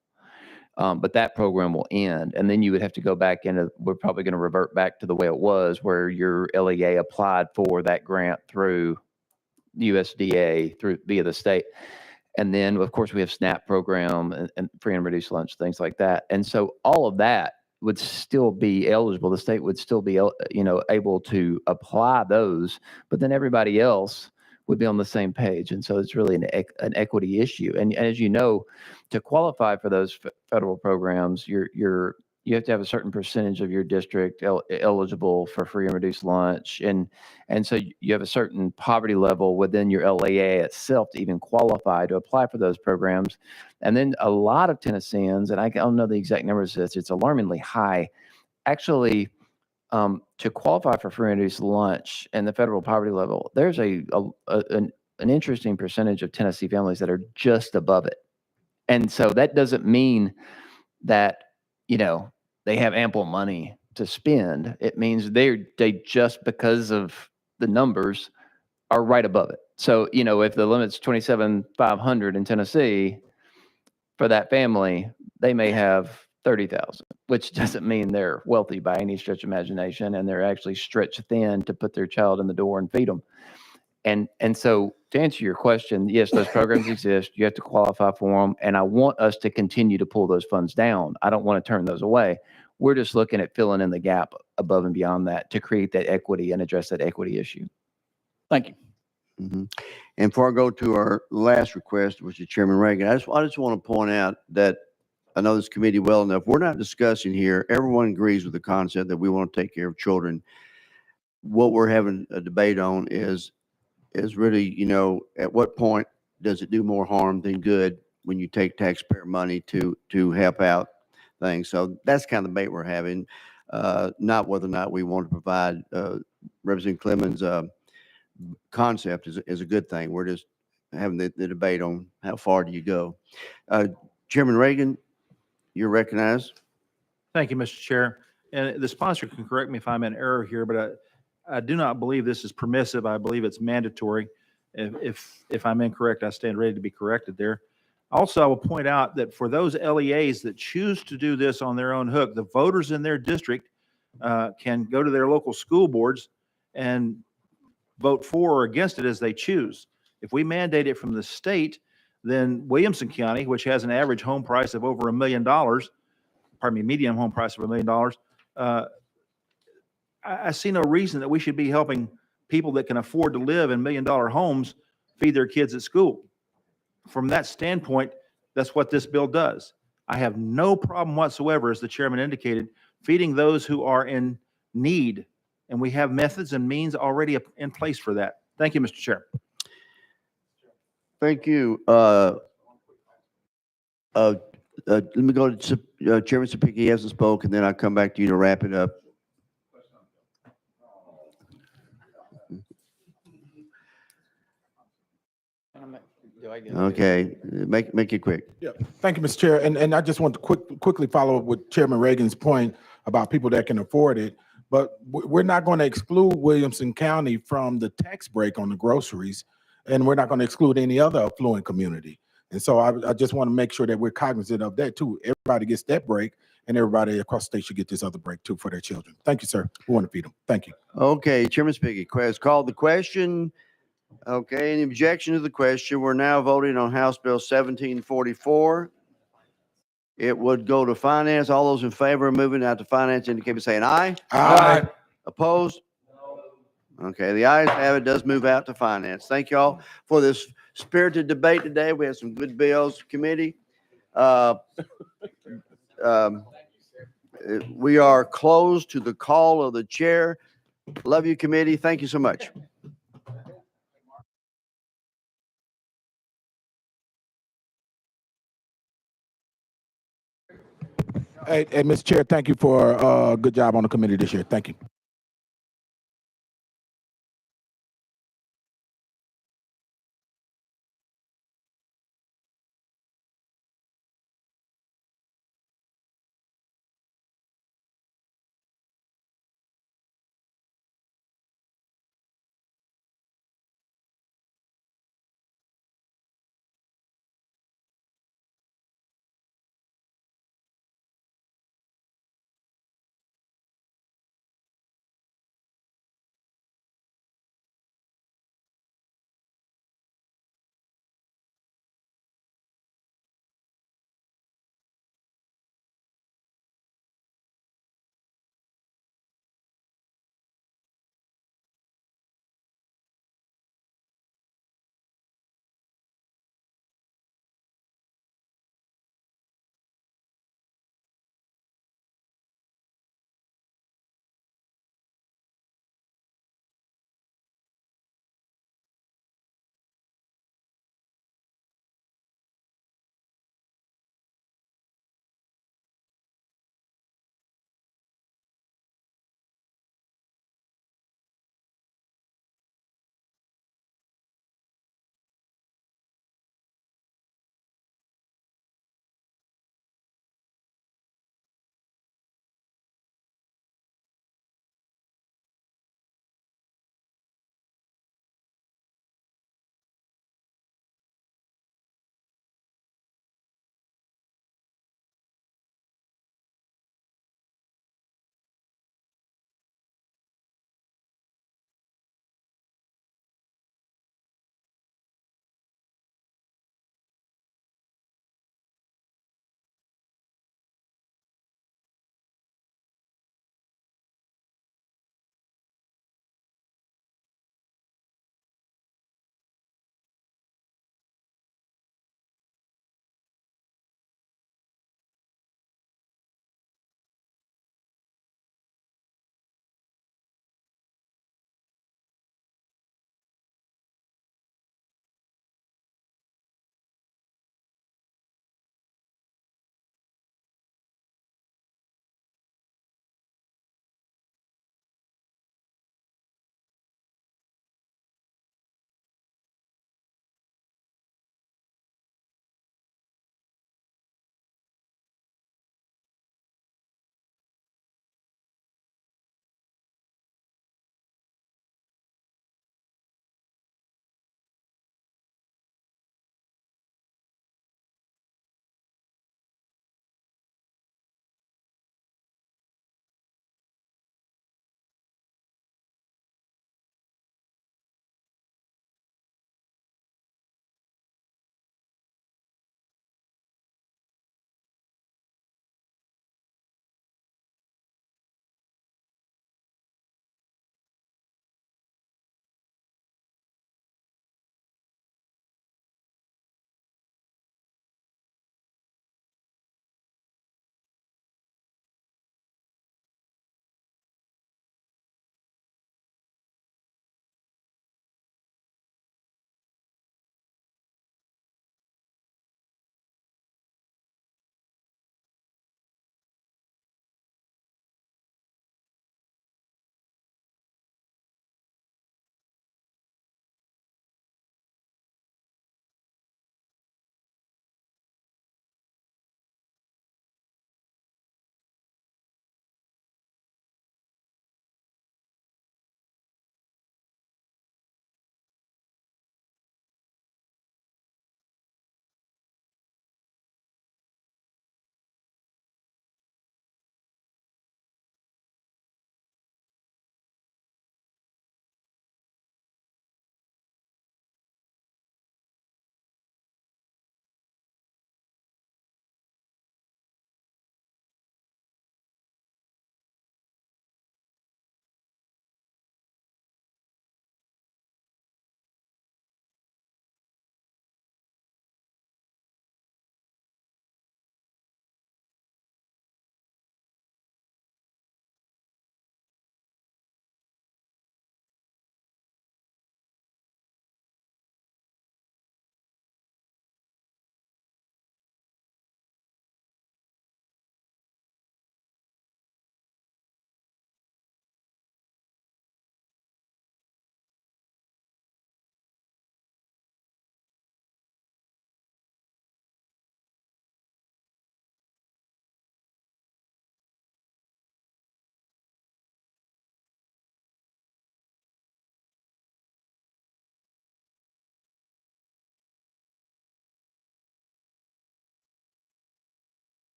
But that program will end. And then you would have to go back into, we're probably going to revert back to the way it was, where your LEA applied for that grant through USDA, via the state. And then, of course, we have SNAP program and free and reduced lunch, things like that. And so all of that would still be eligible. The state would still be, able to apply those, but then everybody else would be on the same page. And so it's really an equity issue. And as you know, to qualify for those federal programs, you have to have a certain percentage of your district eligible for free and reduced lunch. And so you have a certain poverty level within your LEA itself to even qualify to apply for those programs. And then a lot of Tennesseans, and I don't know the exact numbers of this, it's alarmingly high, actually, to qualify for free and reduced lunch and the federal poverty level, there's an interesting percentage of Tennessee families that are just above it. And so that doesn't mean that, they have ample money to spend. It means they just, because of the numbers, are right above it. So, if the limit's $27,500 in Tennessee for that family, they may have 30,000, which doesn't mean they're wealthy by any stretch of imagination, and they're actually stretched thin to put their child in the door and feed them. And so to answer your question, yes, those programs exist. You have to qualify for them, and I want us to continue to pull those funds down. I don't want to turn those away. We're just looking at filling in the gap above and beyond that to create that equity and address that equity issue. Thank you. Mm-hmm. And before I go to our last request, which is Chairman Reagan, I just want to point out that I know this committee well enough. We're not discussing here. Everyone agrees with the concept that we want to take care of children. What we're having a debate on is really, at what point does it do more harm than good when you take taxpayer money to help out things? So that's kind of the debate we're having, not whether or not we want to provide Representative Clemens' concept is a good thing. We're just having the debate on how far do you go. Chairman Reagan, you're recognized. Thank you, Mr. Chair. And the sponsor can correct me if I'm in error here, but I do not believe this is permissive. I believe it's mandatory. If I'm incorrect, I stand ready to be corrected there. Also, I will point out that for those LEAs that choose to do this on their own hook, the voters in their district can go to their local school boards and vote for or against it as they choose. If we mandate it from the state, then Williamson County, which has an average home price of over $1 million, median home price of $1 million, I see no reason that we should be helping people that can afford to live in million-dollar homes feed their kids at school. From that standpoint, that's what this bill does. I have no problem whatsoever, as the chairman indicated, feeding those who are in need. And we have methods and means already in place for that. Thank you, Mr. Chair. Thank you. Let me go to Chairman Sapicki. He hasn't spoken, then I'll come back to you to wrap it up. Okay, make it quick. Yeah, thank you, Mr. Chair. And I just want to quickly follow up with Chairman Reagan's point about people that can afford it. But we're not going to exclude Williamson County from the tax break on the groceries, and we're not going to exclude any other affluent community. And so I just want to make sure that we're cognizant of that too. Everybody gets that break, and everybody across the state should get this other break too for their children. Thank you, sir. We want to feed them. Thank you. Okay, Chairman Sapicki has called the question. Okay, any objection to the question? We're now voting on House Bill 1744. It would go to finance. All those in favor of moving out to finance indicate by saying aye. Aye. Opposed? Okay, the ayes have it. Does move out to finance. Thank you all for this spirited debate today. We had some good bills, committee. We are closed to the call of the chair. Love you, committee. Thank you so much. Hey, Mr. Chair, thank you for a good job on the committee this year. Thank you.